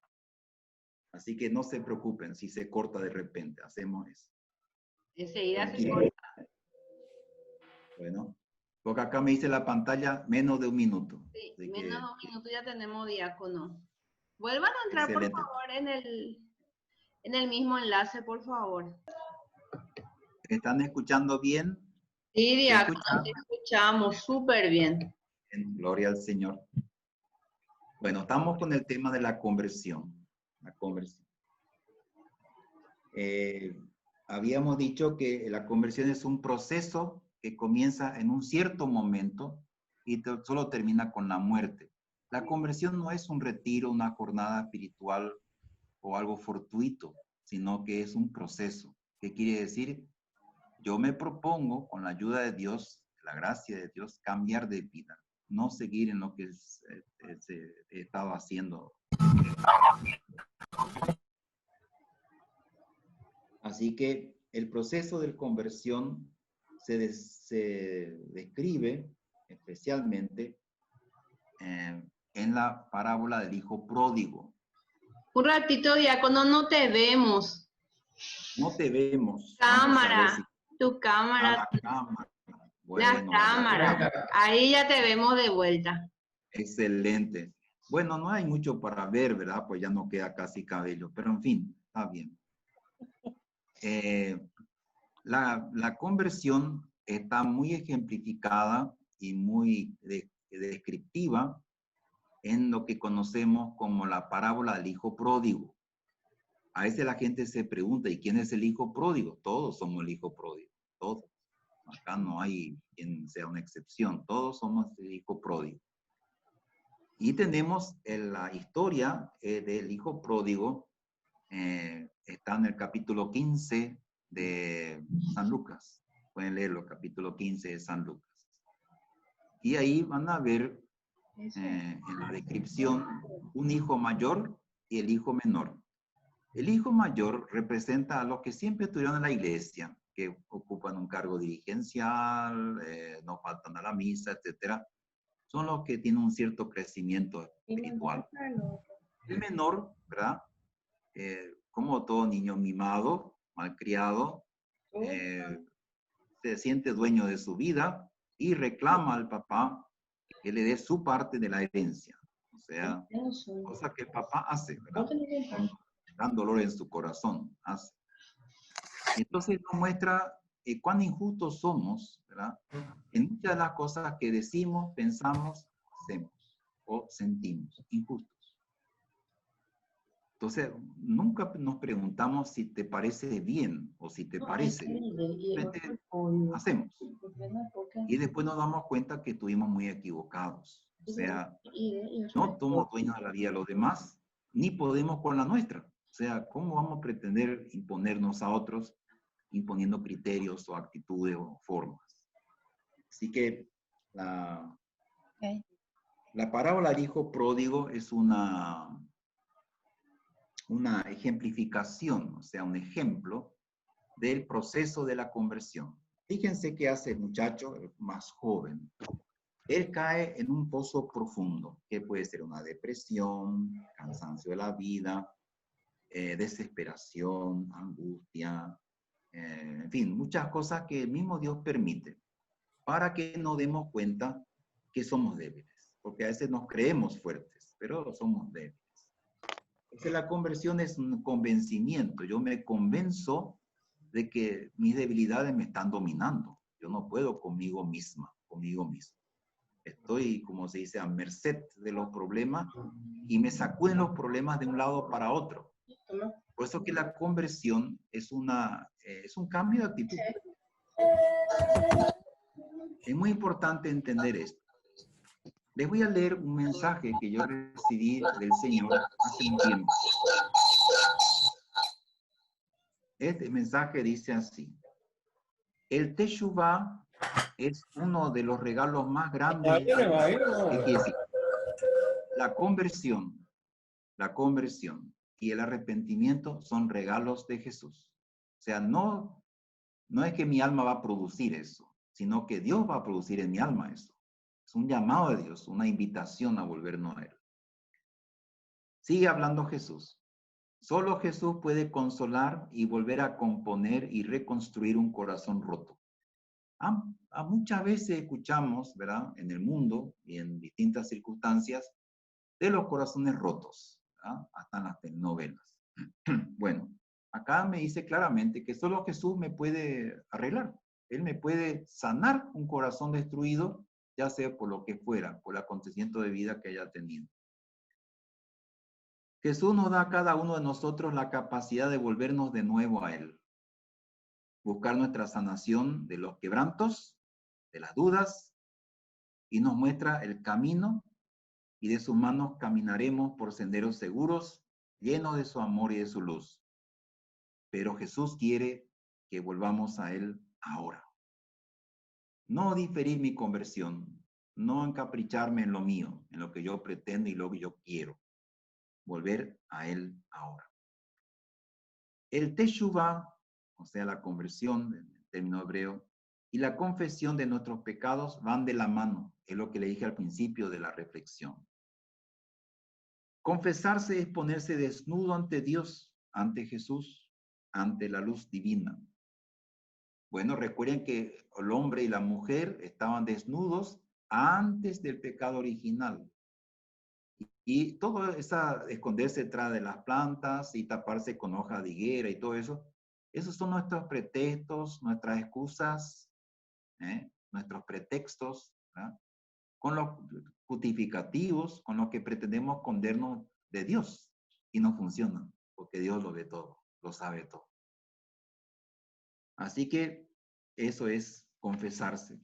Así que no se preocupen si se corta de repente, hacemos eso. Enseguida se Tranquilo. corta. Bueno, porque acá me dice la pantalla menos de un minuto. Sí, Así menos que, de un minuto ya tenemos diácono. Vuelvan a entrar, excelente. por favor, en el mismo enlace, por favor. ¿Están escuchando bien? Sí, diácono, escucha? te escuchamos súper bien. Gloria al Señor. Bueno, estamos con el tema de la conversión. La conversión. habíamos dicho que la conversión es un proceso que comienza en un cierto momento y solo termina con la muerte. La conversión no es un retiro, una jornada espiritual o algo fortuito, sino que es un proceso. ¿Qué quiere decir? Yo me propongo, con la ayuda de Dios, la gracia de Dios, cambiar de vida, no seguir en lo que he estado haciendo. Así que el proceso de conversión se describe especialmente en la parábola del hijo pródigo. Un ratito, diácono, no te vemos. No te vemos. Cámara, tu cámara. La cámara. La Bueno, cámara. Ahí ya te vemos de vuelta. excelente. Bueno, no hay mucho para ver, ¿verdad? Pues ya no queda casi cabello, pero en fin, está bien. La conversión está muy ejemplificada y muy descriptiva en lo que conocemos como la parábola del hijo pródigo. A veces la gente se pregunta, ¿y quién es el hijo pródigo? Todos somos el hijo pródigo, todos. Acá no hay quien sea una excepción, todos somos el hijo pródigo. Y tenemos la historia del hijo pródigo, está en el capítulo 15 de San Lucas. Pueden leerlo, capítulo 15 de San Lucas. Y ahí van a ver en la descripción un hijo mayor y el hijo menor. El hijo mayor representa a los que siempre estuvieron en la iglesia, que ocupan un cargo dirigencial, no faltan a la misa, etc. Son los que tienen un cierto crecimiento espiritual. El menor, ¿verdad? Como todo niño mimado, malcriado, se siente dueño de su vida y reclama al papá que le dé su parte de la herencia. O sea, cosa que el papá hace, ¿verdad? Con gran dolor en su corazón, hace. Entonces nos muestra cuán injustos somos, ¿verdad? En muchas de las cosas que decimos, pensamos, hacemos o sentimos, injustos. Entonces, nunca nos preguntamos si te parece bien o si te parece. Hacemos. Y después nos damos cuenta que estuvimos muy equivocados. O sea, no somos dueños de la vida de los demás, ni podemos con la nuestra. O sea, ¿cómo vamos a pretender imponernos a otros imponiendo criterios o actitudes o formas? Así que la parábola del hijo pródigo es una ejemplificación, o sea, un ejemplo del proceso de la conversión. Fíjense qué hace el muchacho, el más joven. Él cae en un pozo profundo, que puede ser una depresión, cansancio de la vida, desesperación, angustia, en fin, muchas cosas que el mismo Dios permite para que nos demos cuenta que somos débiles, porque a veces nos creemos fuertes, pero somos débiles. Entonces la conversión es un convencimiento. Yo me convenzo de que mis debilidades me están dominando. Yo no puedo conmigo misma, conmigo mismo. Estoy, como se dice, a merced de los problemas y me sacuden los problemas de un lado para otro. Por eso que la conversión es un cambio de actitud. Es muy importante entender esto. Les voy a leer un mensaje que yo recibí del Señor hace un tiempo. Este mensaje dice así: el Teshuvah es uno de los regalos más grandes. ¿Qué quiere decir? La conversión y el arrepentimiento son regalos de Jesús. O sea, no es que mi alma va a producir eso, sino que Dios va a producir en mi alma eso. Es un llamado de Dios, una invitación a volvernos a Él. Sigue hablando Jesús. Solo Jesús puede consolar y volver a componer y reconstruir un corazón roto. Muchas veces escuchamos, ¿verdad?, en el mundo y en distintas circunstancias, de los corazones rotos, ¿verdad?, hasta en las telenovelas. Bueno, acá me dice claramente que solo Jesús me puede arreglar. Él me puede sanar un corazón destruido, ya sea por lo que fuera, por el acontecimiento de vida que haya tenido. Jesús nos da a cada uno de nosotros la capacidad de volvernos de nuevo a Él. buscar nuestra sanación de los quebrantos, de las dudas, y nos muestra el camino, y de sus manos caminaremos por senderos seguros, llenos de su amor y de su luz. Pero Jesús quiere que volvamos a Él ahora. No diferir mi conversión, no encapricharme en lo mío, en lo que yo pretendo y lo que yo quiero. Volver a Él ahora. El Teshuvah, o sea, la conversión, en término hebreo, y la confesión de nuestros pecados van de la mano. Es lo que le dije al principio de la reflexión. Confesarse es ponerse desnudo ante Dios, ante Jesús, ante la luz divina. Bueno, recuerden que el hombre y la mujer estaban desnudos antes del pecado original. Y todo esa esconderse detrás de las plantas y taparse con hoja de higuera y todo eso, esos son nuestros pretextos, nuestras excusas, nuestros pretextos, ¿verdad? Con los justificativos, con los que pretendemos escondernos de Dios. Y no funcionan, porque Dios lo ve todo, lo sabe todo. Así que eso es confesarse,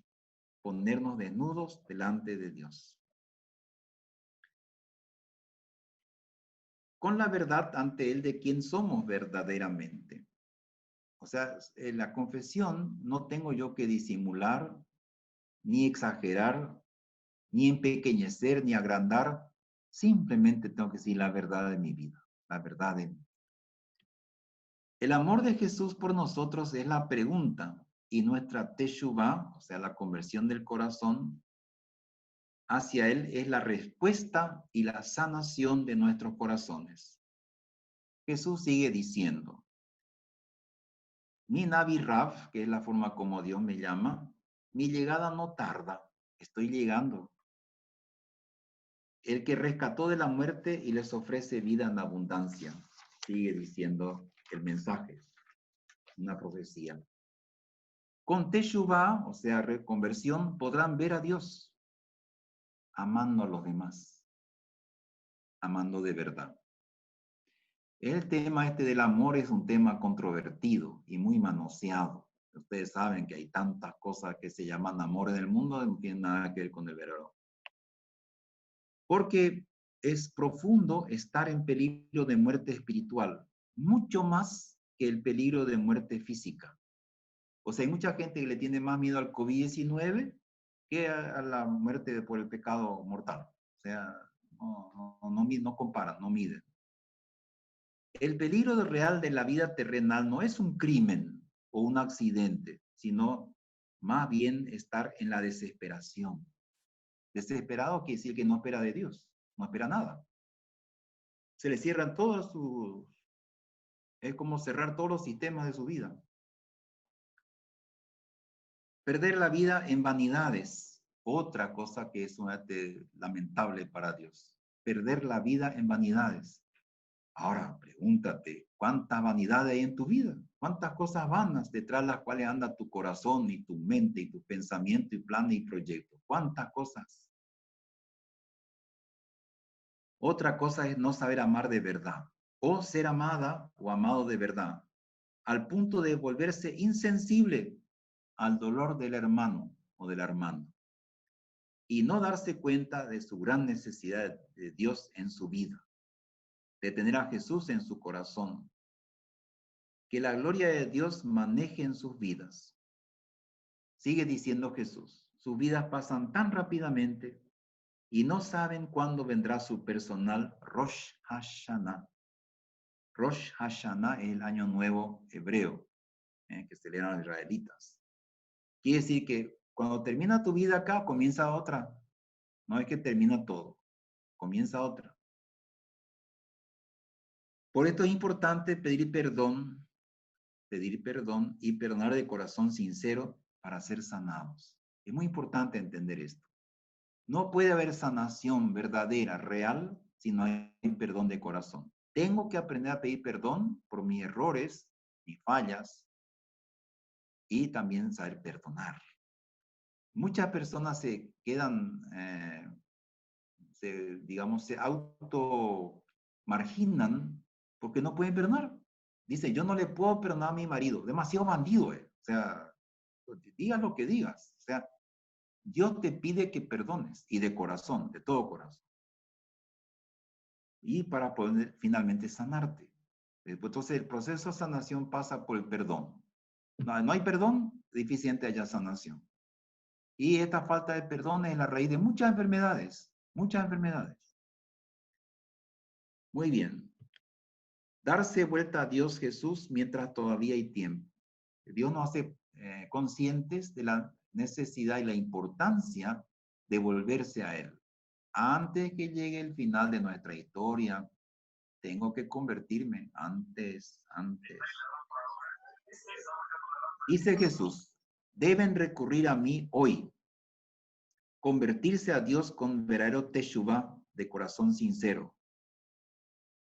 ponernos desnudos delante de Dios. Con la verdad ante Él de quién somos verdaderamente. O sea, en la confesión no tengo yo que disimular, ni exagerar, ni empequeñecer, ni agrandar. Simplemente tengo que decir la verdad de mi vida, la verdad de mí. El amor de Jesús por nosotros es la pregunta y nuestra teshuvah, o sea, la conversión del corazón hacia Él es la respuesta y la sanación de nuestros corazones. Jesús sigue diciendo, mi Navi Raf, que es la forma como Dios me llama, mi llegada no tarda, estoy llegando. El que rescató de la muerte y les ofrece vida en abundancia, sigue diciendo el mensaje, una profecía. Con Teshuvah, o sea, reconversión, podrán ver a Dios, amando a los demás, amando de verdad. El tema este del amor es un tema controvertido y muy manoseado. Ustedes saben que hay tantas cosas que se llaman amor en el mundo, no tienen nada que ver con el verdadero. Porque es profundo estar en peligro de muerte espiritual, mucho más que el peligro de muerte física. O sea, hay mucha gente que le tiene más miedo al COVID-19 que a la muerte por el pecado mortal. O sea, no comparan, no miden. El peligro real de la vida terrenal no es un crimen o un accidente, sino más bien estar en la desesperación. Desesperado quiere decir que no espera de Dios, no espera nada. Se le cierran todos sus... Es como cerrar todos los sistemas de su vida. Perder la vida en vanidades, otra cosa que es sumamente lamentable para Dios. Perder la vida en vanidades. Ahora, pregúntate, ¿cuánta vanidad hay en tu vida? ¿Cuántas cosas vanas detrás de las cuales anda tu corazón y tu mente y tu pensamiento y planes y proyectos? ¿Cuántas cosas? Otra cosa es no saber amar de verdad, o ser amada o amado de verdad, al punto de volverse insensible al dolor del hermano o de la hermana, y no darse cuenta de su gran necesidad de Dios en su vida, de tener a Jesús en su corazón. Que la gloria de Dios maneje en sus vidas. Sigue diciendo Jesús, sus vidas pasan tan rápidamente y no saben cuándo vendrá su personal Rosh Hashanah. Rosh Hashanah es el año nuevo hebreo, que celebran los israelitas. Quiere decir que cuando termina tu vida acá, comienza otra. No es que termina todo, comienza otra. Por esto es importante pedir perdón y perdonar de corazón sincero para ser sanados. Es muy importante entender esto. No puede haber sanación verdadera, real, si no hay perdón de corazón. Tengo que aprender a pedir perdón por mis errores, mis fallas, y también saber perdonar. Muchas personas se quedan, se auto marginan porque no pueden perdonar. Dice, yo no le puedo perdonar a mi marido. Demasiado bandido, O sea, digas lo que digas. O sea, Dios te pide que perdones y de corazón, de todo corazón. Y para poder finalmente sanarte. Entonces el proceso de sanación pasa por el perdón. No hay perdón, difícilmente haya sanación. Y esta falta de perdón es la raíz de muchas enfermedades. Muchas enfermedades. Muy bien. Darse vuelta a Dios Jesús mientras todavía hay tiempo. Dios nos hace conscientes de la necesidad y la importancia de volverse a Él. Antes que llegue el final de nuestra historia, tengo que convertirme antes. Dice Jesús, deben recurrir a mí hoy. Convertirse a Dios con verdadero teshuvá de corazón sincero.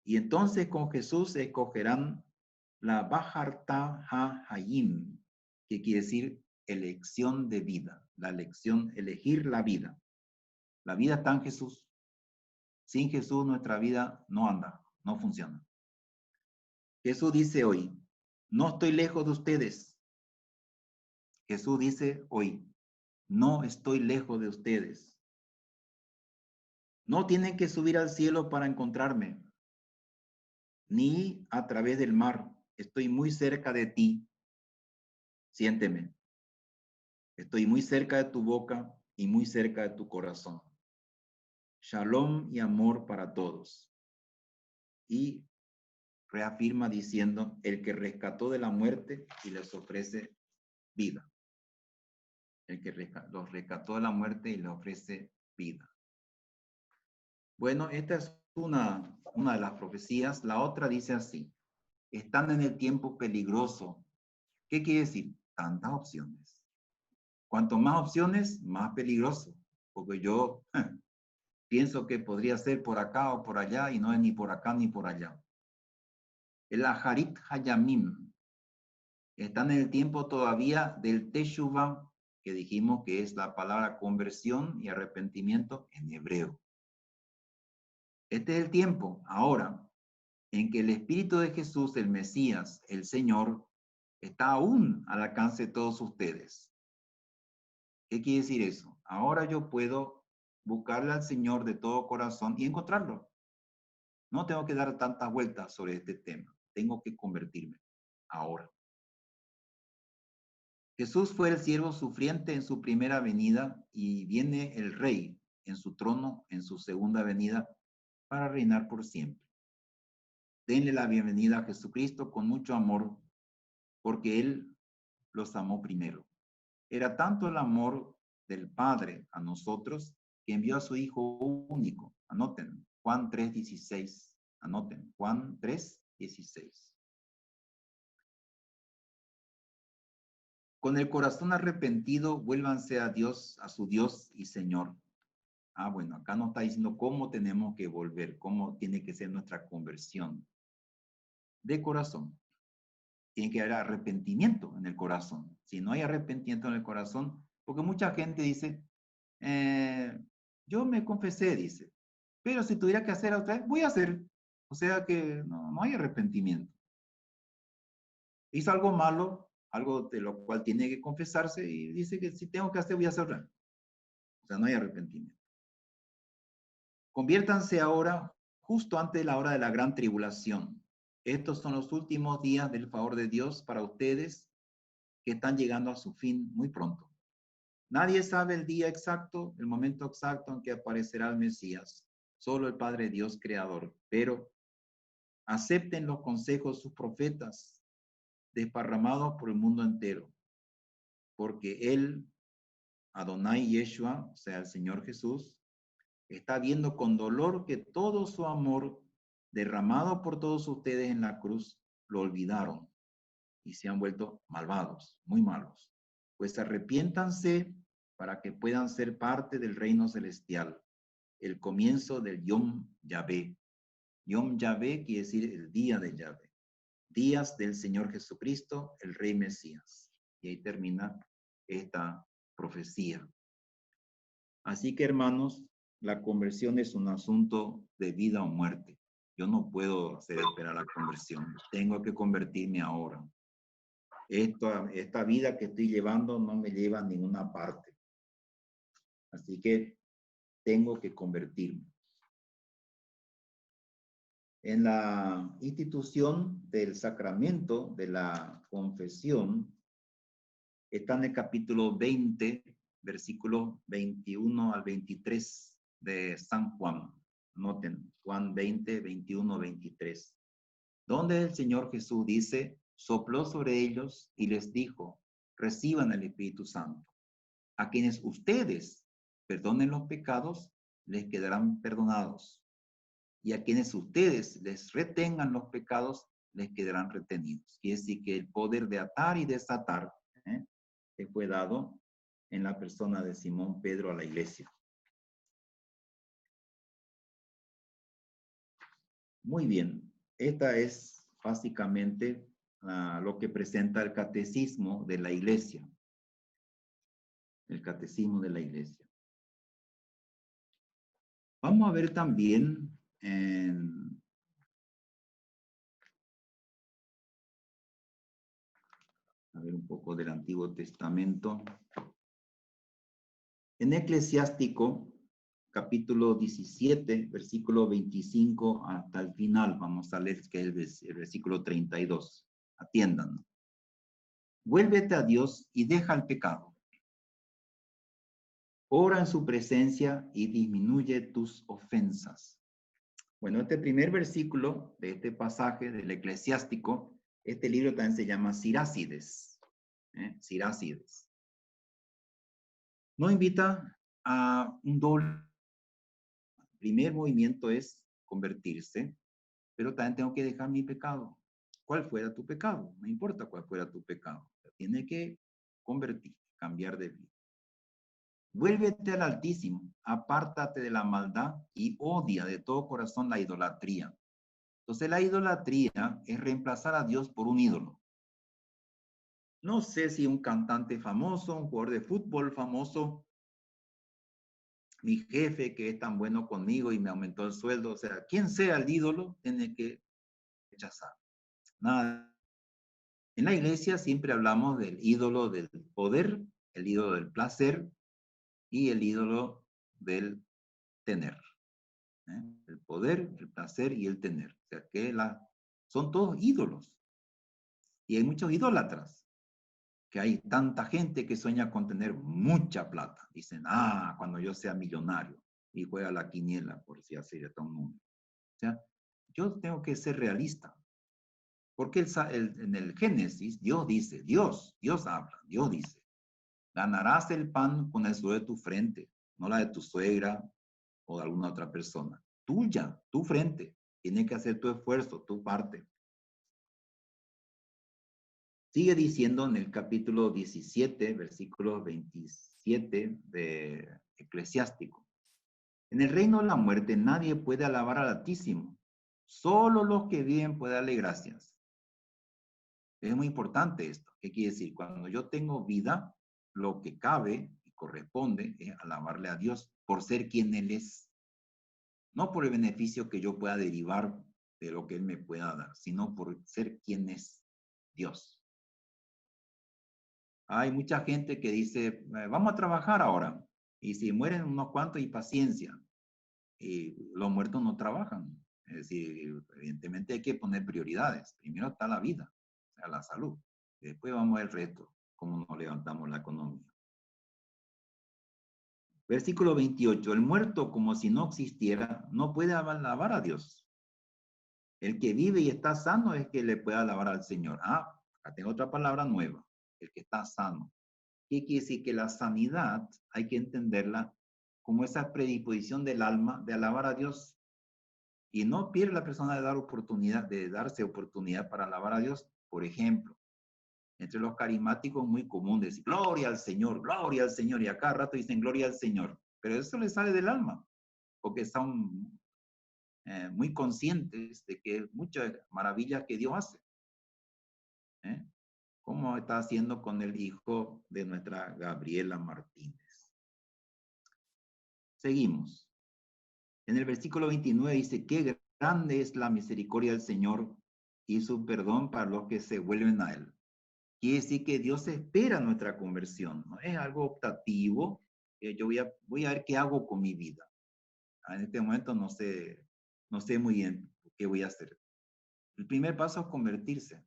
Y entonces con Jesús escogerán la Baharta Ha-Hayim, que quiere decir elección de vida, la elección, elegir la vida. La vida está en Jesús. Sin Jesús nuestra vida no anda, no funciona. Jesús dice hoy, no estoy lejos de ustedes. Jesús dice hoy, no estoy lejos de ustedes. No tienen que subir al cielo para encontrarme, ni a través del mar. Estoy muy cerca de ti. Siénteme. Estoy muy cerca de tu boca y muy cerca de tu corazón. Shalom y amor para todos. Y reafirma diciendo, el que rescató de la muerte y les ofrece vida. El que los rescató de la muerte y les ofrece vida. Bueno, esta es una de las profecías. La otra dice así, están en el tiempo peligroso. ¿Qué quiere decir? Tantas opciones. Cuanto más opciones, más peligroso. Porque yo pienso que podría ser por acá o por allá y no es ni por acá ni por allá. El Aharit Hayamim. Están en el tiempo todavía del Teshuvah, que dijimos que es la palabra conversión y arrepentimiento en hebreo. Este es el tiempo, ahora, en que el Espíritu de Jesús, el Mesías, el Señor, está aún al alcance de todos ustedes. ¿Qué quiere decir eso? Ahora yo puedo buscarle al Señor de todo corazón y encontrarlo. No tengo que dar tantas vueltas sobre este tema. Tengo que convertirme ahora. Jesús fue el siervo sufriente en su primera venida y viene el Rey en su trono en su segunda venida para reinar por siempre. Denle la bienvenida a Jesucristo con mucho amor porque Él los amó primero. Era tanto el amor del Padre a nosotros que envió a su Hijo único. Anoten, Juan 3:16. Anoten, Juan 3:16. Con el corazón arrepentido, vuélvanse a Dios, a su Dios y Señor. Bueno, acá nos está diciendo cómo tenemos que volver, cómo tiene que ser nuestra conversión. De corazón. Tiene que haber arrepentimiento en el corazón. Si no hay arrepentimiento en el corazón, porque mucha gente dice, yo me confesé, dice, pero si tuviera que hacer otra vez, voy a hacer. O sea que no hay arrepentimiento. Hizo algo malo, algo de lo cual tiene que confesarse y dice que si tengo que hacer, voy a hacer. O sea, no hay arrepentimiento. Conviértanse ahora justo antes de la hora de la gran tribulación. Estos son los últimos días del favor de Dios para ustedes que están llegando a su fin muy pronto. Nadie sabe el día exacto, el momento exacto en que aparecerá el Mesías. Solo el Padre Dios Creador. Pero acepten los consejos de sus profetas desparramados por el mundo entero. Porque Él, Adonai Yeshua, o sea, el Señor Jesús, está viendo con dolor que todo su amor derramado por todos ustedes en la cruz lo olvidaron y se han vuelto malvados, muy malos. Pues arrepiéntanse para que puedan ser parte del reino celestial, el comienzo del Yom Yahvé. Yom Yahvé quiere decir el día de Yahvé. Días del Señor Jesucristo, el Rey Mesías. Y ahí termina esta profecía. Así que, hermanos, la conversión es un asunto de vida o muerte. Yo no puedo hacer esperar la conversión. Tengo que convertirme ahora. Esta vida que estoy llevando no me lleva a ninguna parte. Así que tengo que convertirme. En la institución del sacramento de la confesión, está en el capítulo 20, versículos 21 al 23 de San Juan. Noten, Juan 20, 21, 23. Donde el Señor Jesús dice, sopló sobre ellos y les dijo, reciban el Espíritu Santo. A quienes ustedes perdonen los pecados, les quedarán perdonados. Y a quienes ustedes les retengan los pecados, les quedarán retenidos. Quiere decir que el poder de atar y desatar que fue dado en la persona de Simón Pedro a la iglesia. Muy bien, esta es básicamente lo que presenta el catecismo de la iglesia. El catecismo de la iglesia. Vamos a ver también un poco del Antiguo Testamento. En Eclesiástico, capítulo 17, versículo 25 hasta el final, vamos a leer que es el versículo 32. Atiendan. Vuélvete a Dios y deja el pecado. Ora en su presencia y disminuye tus ofensas. Bueno, este primer versículo de este pasaje del Eclesiástico, este libro también se llama Sirácides. Sirácides. Nos invita a un doble. El primer movimiento es convertirse, pero también tengo que dejar mi pecado. ¿Cuál fuera tu pecado? No importa cuál fuera tu pecado. Tiene que convertir, cambiar de vida. Vuélvete al Altísimo, apártate de la maldad y odia de todo corazón la idolatría. Entonces la idolatría es reemplazar a Dios por un ídolo. No sé si un cantante famoso, un jugador de fútbol famoso, mi jefe que es tan bueno conmigo y me aumentó el sueldo, o sea, quien sea el ídolo, tiene que rechazar. Nada. En la iglesia siempre hablamos del ídolo del poder, el ídolo del placer y el ídolo del tener. El poder, el placer y el tener. O sea, que son todos ídolos. Y hay muchos idólatras. Que hay tanta gente que sueña con tener mucha plata. Dicen, cuando yo sea millonario. Y juega la quiniela, por si así de todo el mundo. O sea, yo tengo que ser realista. Porque en el Génesis, Dios dice, Dios habla, Dios dice, ganarás el pan con el sudor de tu frente, no la de tu suegra o de alguna otra persona. Tuya, tu frente. Tienes que hacer tu esfuerzo, tu parte. Sigue diciendo en el capítulo 17, versículo 27 de Eclesiástico. En el reino de la muerte nadie puede alabar al Altísimo. Solo los que viven pueden darle gracias. Es muy importante esto. ¿Qué quiere decir? Cuando yo tengo vida, lo que cabe y corresponde es alabarle a Dios por ser quien Él es. No por el beneficio que yo pueda derivar de lo que Él me pueda dar, sino por ser quien es Dios. Hay mucha gente que dice, vamos a trabajar ahora. Y si mueren unos cuantos, y paciencia. Y los muertos no trabajan. Es decir, evidentemente hay que poner prioridades. Primero está la vida, o sea, la salud. Después vamos al resto, cómo nos levantamos la economía. Versículo 28. El muerto, como si no existiera, no puede alabar a Dios. El que vive y está sano es que le puede alabar al Señor. Acá tengo otra palabra nueva. El que está sano. ¿Qué quiere decir? Que la sanidad hay que entenderla como esa predisposición del alma de alabar a Dios. Y no pierde la persona de darse oportunidad para alabar a Dios. Por ejemplo, entre los carismáticos muy común decir gloria al Señor, y a cada rato dicen gloria al Señor. Pero eso les sale del alma, porque están muy conscientes de que muchas maravillas que Dios hace. Como está haciendo con el hijo de nuestra Gabriela Martínez. Seguimos. En el versículo 29 dice, qué grande es la misericordia del Señor y su perdón para los que se vuelven a Él. Quiere decir que Dios espera nuestra conversión, no es algo optativo, que yo voy a ver qué hago con mi vida. En este momento no sé muy bien qué voy a hacer. El primer paso es convertirse.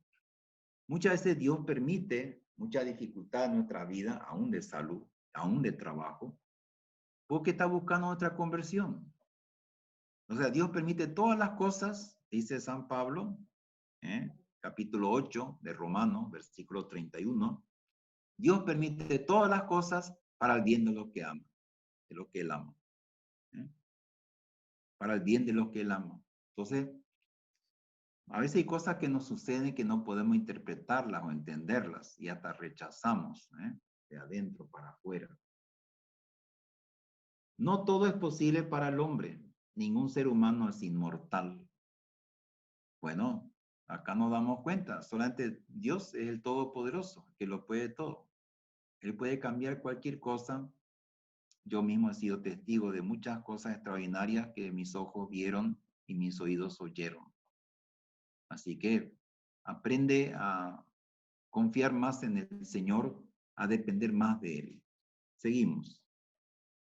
Muchas veces Dios permite mucha dificultad en nuestra vida, aún de salud, aún de trabajo, porque está buscando nuestra conversión. O sea, Dios permite todas las cosas, dice San Pablo, capítulo 8 de Romanos, versículo 31. Dios permite todas las cosas para el bien de los que aman, de los que Él ama. Para el bien de los que Él ama. Entonces, a veces hay cosas que nos suceden que no podemos interpretarlas o entenderlas y hasta rechazamos, de adentro para afuera. No todo es posible para el hombre. Ningún ser humano es inmortal. Bueno, acá nos damos cuenta. Solamente Dios es el Todopoderoso, que lo puede todo. Él puede cambiar cualquier cosa. Yo mismo he sido testigo de muchas cosas extraordinarias que mis ojos vieron y mis oídos oyeron. Así que aprende a confiar más en el Señor, a depender más de Él. Seguimos.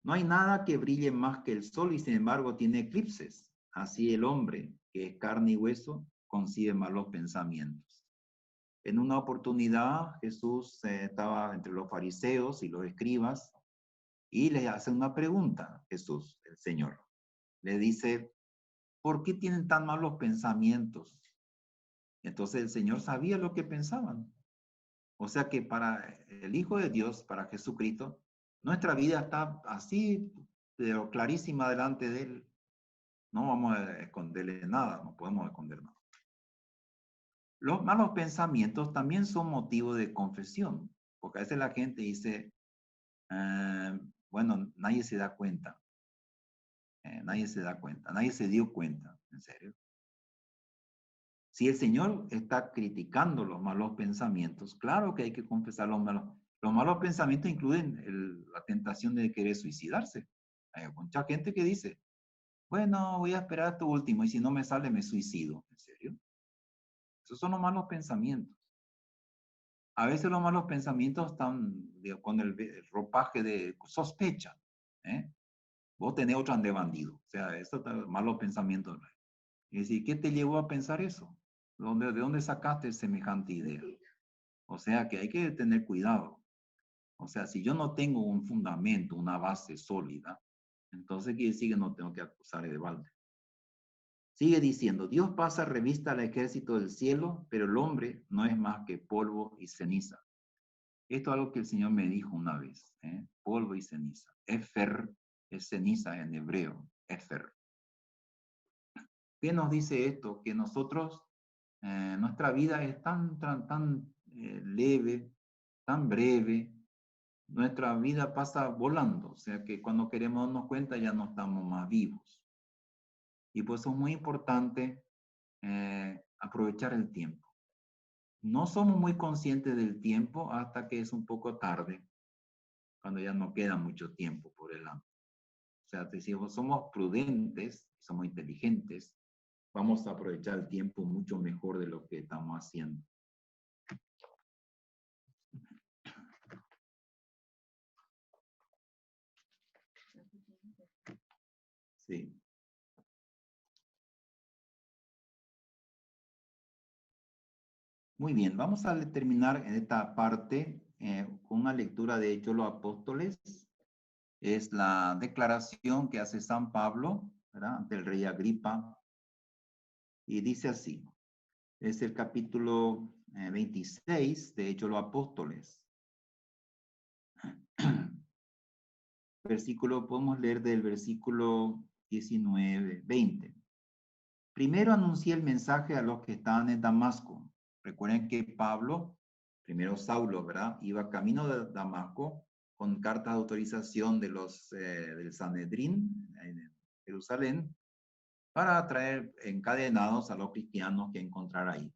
No hay nada que brille más que el sol y sin embargo tiene eclipses. Así el hombre, que es carne y hueso, concibe malos pensamientos. En una oportunidad Jesús estaba entre los fariseos y los escribas y les hace una pregunta, Jesús, el Señor. Le dice, ¿por qué tienen tan malos pensamientos? Entonces el Señor sabía lo que pensaban. O sea que para el Hijo de Dios, para Jesucristo, nuestra vida está así, pero clarísima delante de Él. No vamos a esconderle nada, no podemos esconder nada. Los malos pensamientos también son motivo de confesión, porque a veces la gente dice, bueno, nadie se da cuenta. Nadie se da cuenta, nadie se dio cuenta, en serio. Si el Señor está criticando los malos pensamientos, claro que hay que confesar los malos. Los malos pensamientos incluyen la tentación de querer suicidarse. Hay mucha gente que dice, bueno, voy a esperar hasta último y si no me sale me suicido. ¿En serio? Esos son los malos pensamientos. A veces los malos pensamientos están con el ropaje de sospecha. Vos tenés otro ande bandido. O sea, eso es malos pensamientos. Y decir, ¿qué te llevó a pensar eso? ¿De dónde sacaste semejante idea? O sea que hay que tener cuidado. O sea, si yo no tengo un fundamento, una base sólida, entonces quiere decir que no tengo que acusar de balde. Sigue diciendo, Dios pasa revista al ejército del cielo, pero el hombre no es más que polvo y ceniza. Esto es algo que el Señor me dijo una vez, polvo y ceniza. Efer es ceniza en hebreo, efer. ¿Qué nos dice esto? Que nosotros, nuestra vida es tan leve, tan breve, nuestra vida pasa volando, o sea que cuando queremos darnos cuenta ya no estamos más vivos. Y por eso es muy importante aprovechar el tiempo. No somos muy conscientes del tiempo hasta que es un poco tarde, cuando ya no queda mucho tiempo por delante. O sea, si somos prudentes, somos inteligentes, vamos a aprovechar el tiempo mucho mejor de lo que estamos haciendo. Sí. Muy bien, vamos a terminar en esta parte con una lectura de Hechos de los Apóstoles. Es la declaración que hace San Pablo, ¿verdad?, ante el rey Agripa. Y dice así, es el capítulo 26 de Hechos de los Apóstoles. Podemos leer del versículo 19, 20. Primero anuncié el mensaje a los que estaban en Damasco. Recuerden que Pablo, primero Saulo, ¿verdad?, iba camino de Damasco con cartas de autorización de del Sanedrín en Jerusalén para traer encadenados a los cristianos que encontrara ahí.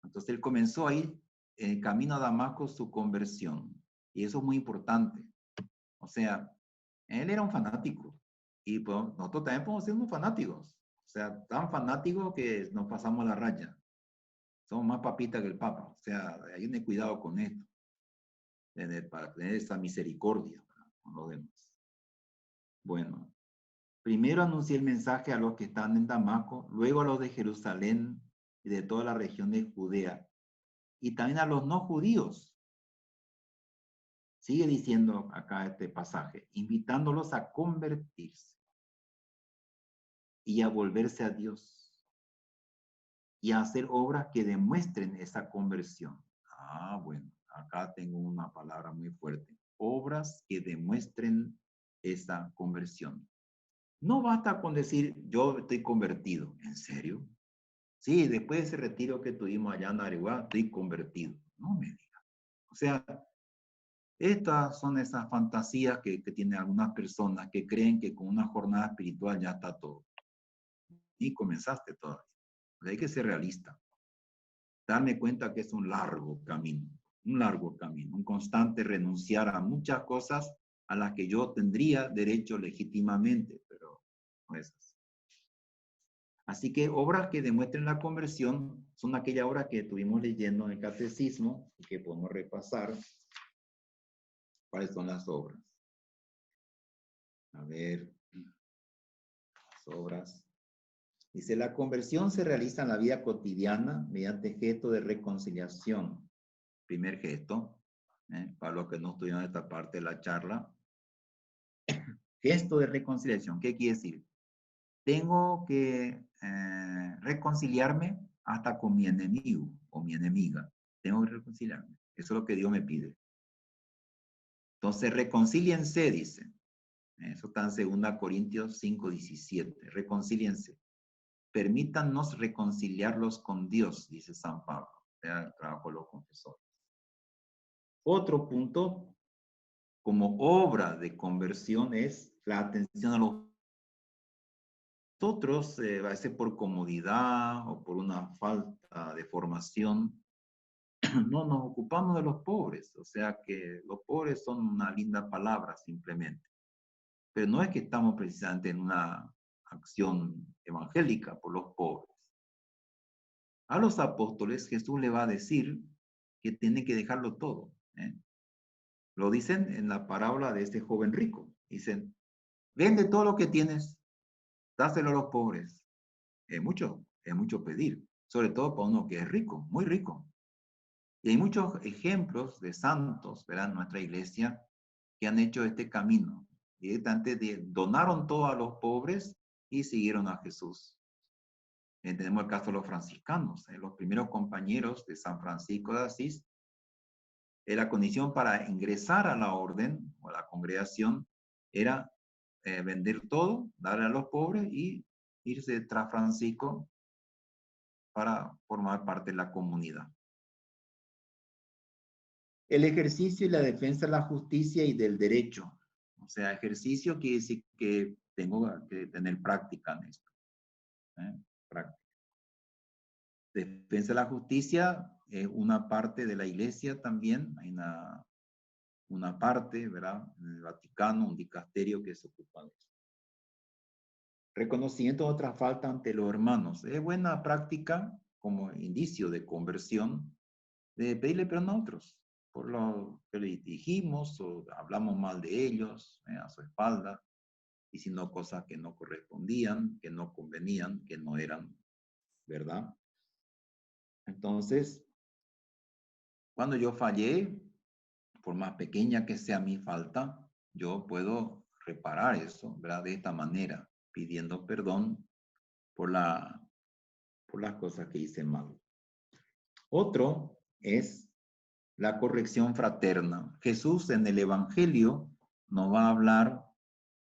Entonces él comenzó ahí, en camino a Damasco, su conversión. Y eso es muy importante. O sea, él era un fanático. Y pues, nosotros también podemos ser unos fanáticos. O sea, tan fanáticos que nos pasamos la raya. Somos más papitas que el Papa. O sea, hay que tener cuidado con esto. Para tener esa misericordia con los demás. Bueno, primero anuncié el mensaje a los que están en Damasco, luego a los de Jerusalén y de toda la región de Judea, y también a los no judíos. Sigue diciendo acá este pasaje, invitándolos a convertirse y a volverse a Dios y a hacer obras que demuestren esa conversión. Ah, bueno, acá tengo una palabra muy fuerte. Obras que demuestren esa conversión. No basta con decir, yo estoy convertido. ¿En serio? Sí, después de ese retiro que tuvimos allá en Areguá, estoy convertido. No me digas. O sea, estas son esas fantasías que tienen algunas personas que creen que con una jornada espiritual ya está todo. Y comenzaste todavía. Hay que ser realista. Darme cuenta que es un largo camino, un constante renunciar a muchas cosas a las que yo tendría derecho legítimamente, pero no es así. Así que obras que demuestren la conversión son aquellas obras que estuvimos leyendo en el catecismo y que podemos repasar. ¿Cuáles son las obras? A ver, las obras. Dice, la conversión se realiza en la vida cotidiana mediante gesto de reconciliación. Primer gesto, para los que no estudian esta parte de la charla. Gesto de reconciliación, ¿qué quiere decir? Tengo que reconciliarme hasta con mi enemigo o mi enemiga. Tengo que reconciliarme. Eso es lo que Dios me pide. Entonces, reconcíliense, dice. Eso está en 2 Corintios 5:17. Reconcíliense. Permítannos reconciliarlos con Dios, dice San Pablo. El trabajo de los confesores. Otro punto, como obra de conversión, es la atención a los otros, a veces por comodidad o por una falta de formación, no nos ocupamos de los pobres. O sea que los pobres son una linda palabra simplemente. Pero no es que estamos precisamente en una acción evangélica por los pobres. A los apóstoles Jesús le va a decir que tienen que dejarlo todo. Lo dicen en la parábola de este joven rico. Dicen, vende todo lo que tienes, dáselo a los pobres. Es mucho pedir, sobre todo para uno que es rico, muy rico. Y hay muchos ejemplos de santos, ¿verdad? En nuestra iglesia, que han hecho este camino. Directamente donaron todo a los pobres y siguieron a Jesús. Tenemos el caso de los franciscanos, los primeros compañeros de San Francisco de Asís. La condición para ingresar a la orden o a la congregación era vender todo, darle a los pobres y irse tras Francisco para formar parte de la comunidad. El ejercicio y la defensa de la justicia y del derecho. O sea, ejercicio quiere decir que tengo que tener práctica en esto. Práctica. Defensa de la justicia es una parte de la iglesia también. Hay una parte, ¿verdad? En el Vaticano, un dicasterio que se ocupa de eso. Reconocimiento de otra falta ante los hermanos. Es buena práctica como indicio de conversión de pedirle perdón a otros por lo que les dijimos o hablamos mal de ellos a su espalda, diciendo cosas que no correspondían, que no convenían, que no eran verdad. Entonces, cuando yo fallé, por más pequeña que sea mi falta, yo puedo reparar eso, ¿verdad? De esta manera, pidiendo perdón por las cosas que hice mal. Otro es la corrección fraterna. Jesús en el Evangelio nos va a hablar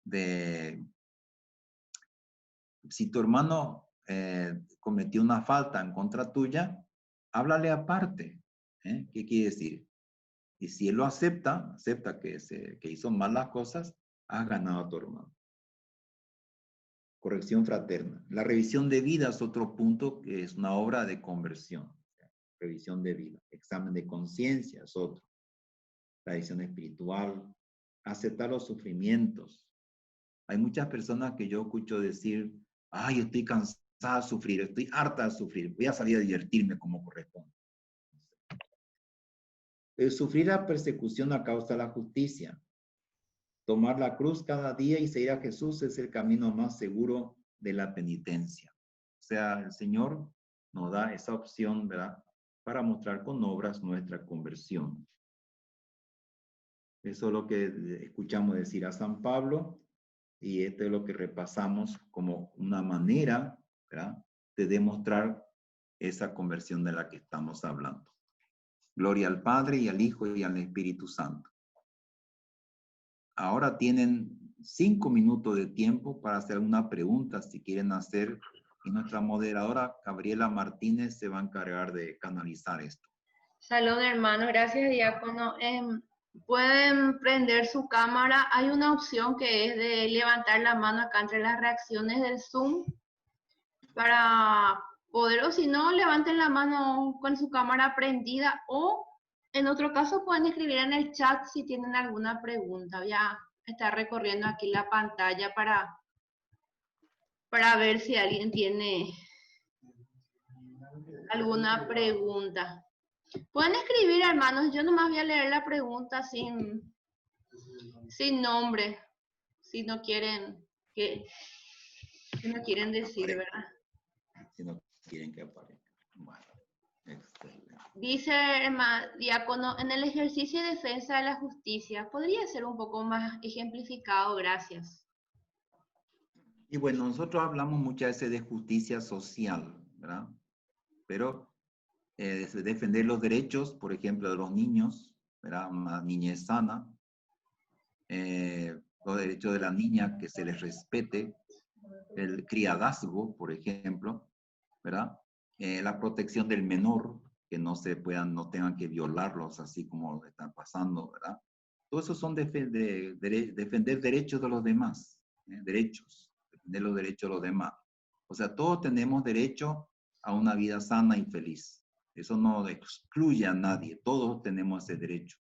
de si tu hermano cometió una falta en contra tuya, háblale aparte. ¿Qué quiere decir? Y si él lo acepta que hizo mal las cosas, has ganado a tu hermano. Corrección fraterna. La revisión de vida es otro punto que es una obra de conversión. Revisión de vida. Examen de conciencia es otro. Tradición espiritual. Aceptar los sufrimientos. Hay muchas personas que yo escucho decir, ay, estoy cansado a sufrir, estoy harta de sufrir, voy a salir a divertirme como corresponde. Sufrir la persecución a causa de la justicia. Tomar la cruz cada día y seguir a Jesús es el camino más seguro de la penitencia. O sea, el Señor nos da esa opción, ¿verdad?, para mostrar con obras nuestra conversión. Eso es lo que escuchamos decir a San Pablo, y esto es lo que repasamos como una manera, ¿verdad?, de demostrar esa conversión de la que estamos hablando. Gloria al Padre, y al Hijo, y al Espíritu Santo. Ahora tienen 5 minutos de tiempo para hacer una pregunta, si quieren hacer, y nuestra moderadora, Gabriela Martínez, se va a encargar de canalizar esto. Salud, hermano. Gracias, diácono. Pueden prender su cámara. Hay una opción que es de levantar la mano acá entre las reacciones del Zoom para poder, o si no, levanten la mano con su cámara prendida, o en otro caso pueden escribir en el chat si tienen alguna pregunta. Voy a estar recorriendo aquí la pantalla para ver si alguien tiene alguna pregunta. Pueden escribir, hermanos. Yo nomás voy a leer la pregunta sin nombre, si no quieren decir, ¿verdad? Si no quieren que aparezca. Bueno, excelente. Dice, diácono, en el ejercicio de defensa de la justicia, ¿podría ser un poco más ejemplificado? Gracias. Y bueno, nosotros hablamos muchas veces de justicia social, ¿verdad? Pero defender los derechos, por ejemplo, de los niños, ¿verdad?, una niñez sana, los derechos de la niña, que se les respete, el criadazgo, por ejemplo, ¿verdad? La protección del menor, que no tengan que violarlos así como están pasando, ¿verdad? Todo eso son defender derechos de los demás, defender los derechos de los demás. O sea, todos tenemos derecho a una vida sana y feliz. Eso no excluye a nadie, todos tenemos ese derecho.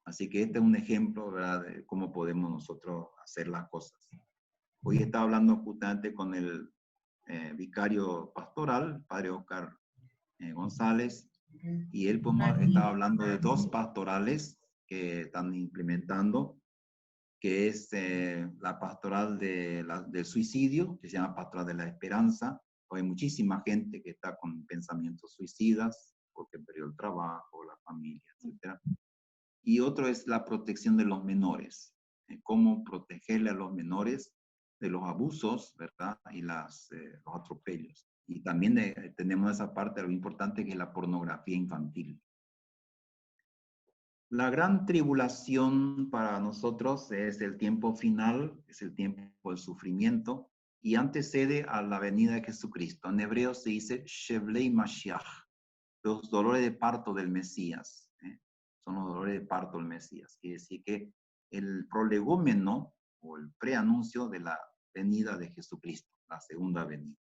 Así que este es un ejemplo, ¿verdad?, de cómo podemos nosotros hacer las cosas. Hoy estaba hablando justamente con el vicario pastoral, padre Oscar González, y él estaba hablando de 2 pastorales que están implementando, que es la pastoral del suicidio, que se llama Pastoral de la Esperanza. Hay muchísima gente que está con pensamientos suicidas, porque perdió el trabajo, la familia, etc. Y otro es la protección de los menores, cómo protegerle a los menores de los abusos, ¿verdad?, y los atropellos. Y también tenemos esa parte, lo importante, que es la pornografía infantil. La gran tribulación para nosotros es el tiempo final, es el tiempo del sufrimiento, y antecede a la venida de Jesucristo. En hebreo se dice Sheblei Mashiach, los dolores de parto del Mesías. Son los dolores de parto del Mesías. Quiere decir que el prolegómeno o el preanuncio de la venida de Jesucristo, la segunda venida.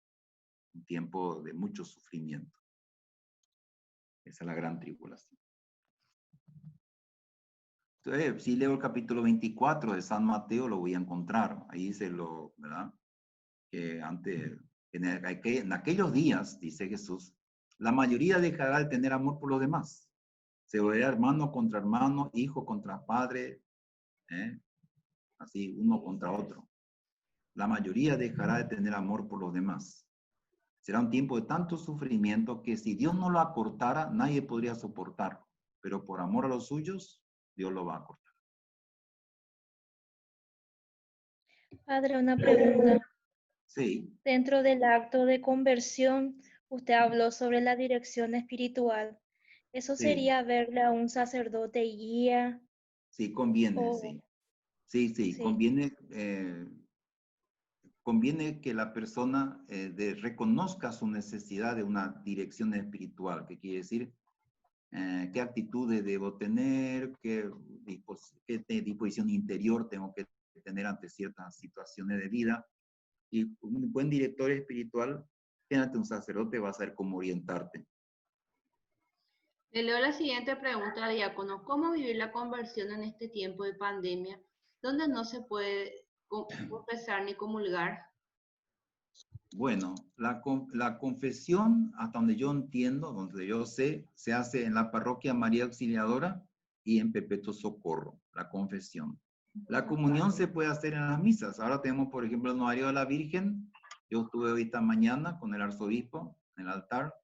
Un tiempo de mucho sufrimiento. Esa es la gran tribulación. Entonces, si leo el capítulo 24 de San Mateo, lo voy a encontrar. Ahí dice ¿verdad?, que en aquellos días, dice Jesús, la mayoría dejará de tener amor por los demás. Se volverá hermano contra hermano, hijo contra padre, así, uno contra otro. La mayoría dejará de tener amor por los demás. Será un tiempo de tanto sufrimiento que si Dios no lo acortara, nadie podría soportarlo. Pero por amor a los suyos, Dios lo va a acortar. Padre, una pregunta. Sí. Dentro del acto de conversión, usted habló sobre la dirección espiritual. ¿Eso Sí. sería verle a un sacerdote guía? Sí, conviene, sí. Sí, conviene que la persona reconozca su necesidad de una dirección espiritual, que quiere decir qué actitudes debo tener, qué disposición interior tengo que tener ante ciertas situaciones de vida. Y un buen director espiritual, ante un sacerdote, va a saber cómo orientarte. Le leo la siguiente pregunta, diácono. ¿Cómo vivir la conversión en este tiempo de pandemia, donde no se puede confesar ni comulgar? Bueno, la confesión, hasta donde yo entiendo, donde yo sé, se hace en la parroquia María Auxiliadora y en Perpetuo Socorro, la confesión. La comunión se puede hacer en las misas. Ahora tenemos, por ejemplo, el Novenario de la Virgen. Yo estuve ahorita mañana con el arzobispo en el altar.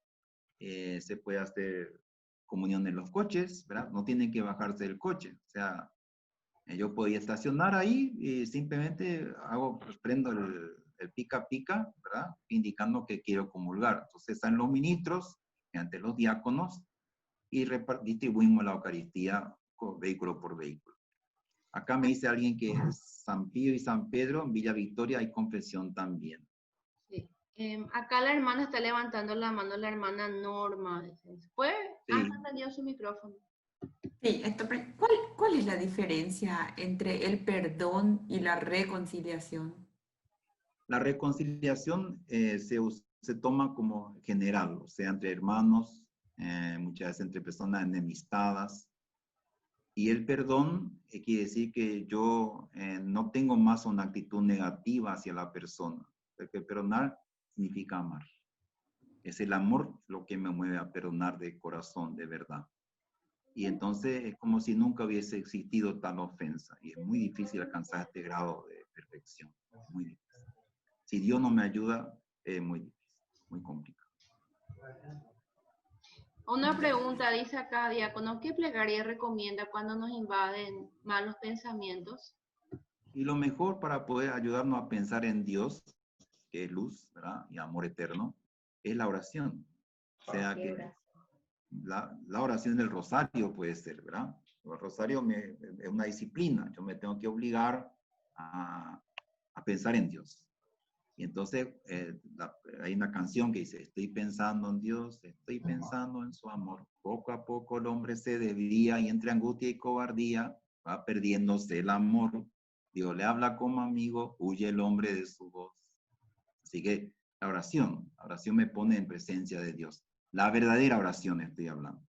Se puede hacer comunión en los coches, ¿verdad? No tienen que bajarse del coche. O sea, yo podía estacionar ahí y simplemente prendo el pica pica, ¿verdad? Indicando que quiero comulgar. Entonces están los ministros, ante los diáconos, y distribuimos la Eucaristía vehículo por vehículo. Acá me dice alguien que San Pío y San Pedro, en Villa Victoria, hay confesión también. Sí. Acá la hermana está levantando la mano, la hermana Norma. ¿Puede? Sí. Ah, prendió su micrófono. Sí, ¿cuál es la diferencia entre el perdón y la reconciliación? La reconciliación se toma como general, o sea, entre hermanos, muchas veces entre personas enemistadas. Y el perdón quiere decir que yo no tengo más una actitud negativa hacia la persona. Porque perdonar significa amar. Es el amor lo que me mueve a perdonar de corazón, de verdad. Y entonces es como si nunca hubiese existido tal ofensa. Y es muy difícil alcanzar este grado de perfección. Muy difícil. Si Dios no me ayuda, es muy difícil, muy complicado. Una pregunta, dice acá, diácono, ¿qué plegaria recomienda cuando nos invaden malos pensamientos? Y lo mejor para poder ayudarnos a pensar en Dios, que es luz, ¿verdad? Y amor eterno, es la oración. O sea que la oración del rosario puede ser, ¿verdad? El rosario es una disciplina. Yo me tengo que obligar a pensar en Dios. Y entonces hay una canción que dice, estoy pensando en Dios, estoy pensando en su amor. Poco a poco el hombre se desvía y entre angustia y cobardía va perdiéndose el amor. Dios le habla como amigo, huye el hombre de su voz. Así que la oración me pone en presencia de Dios. La verdadera oración estoy hablando.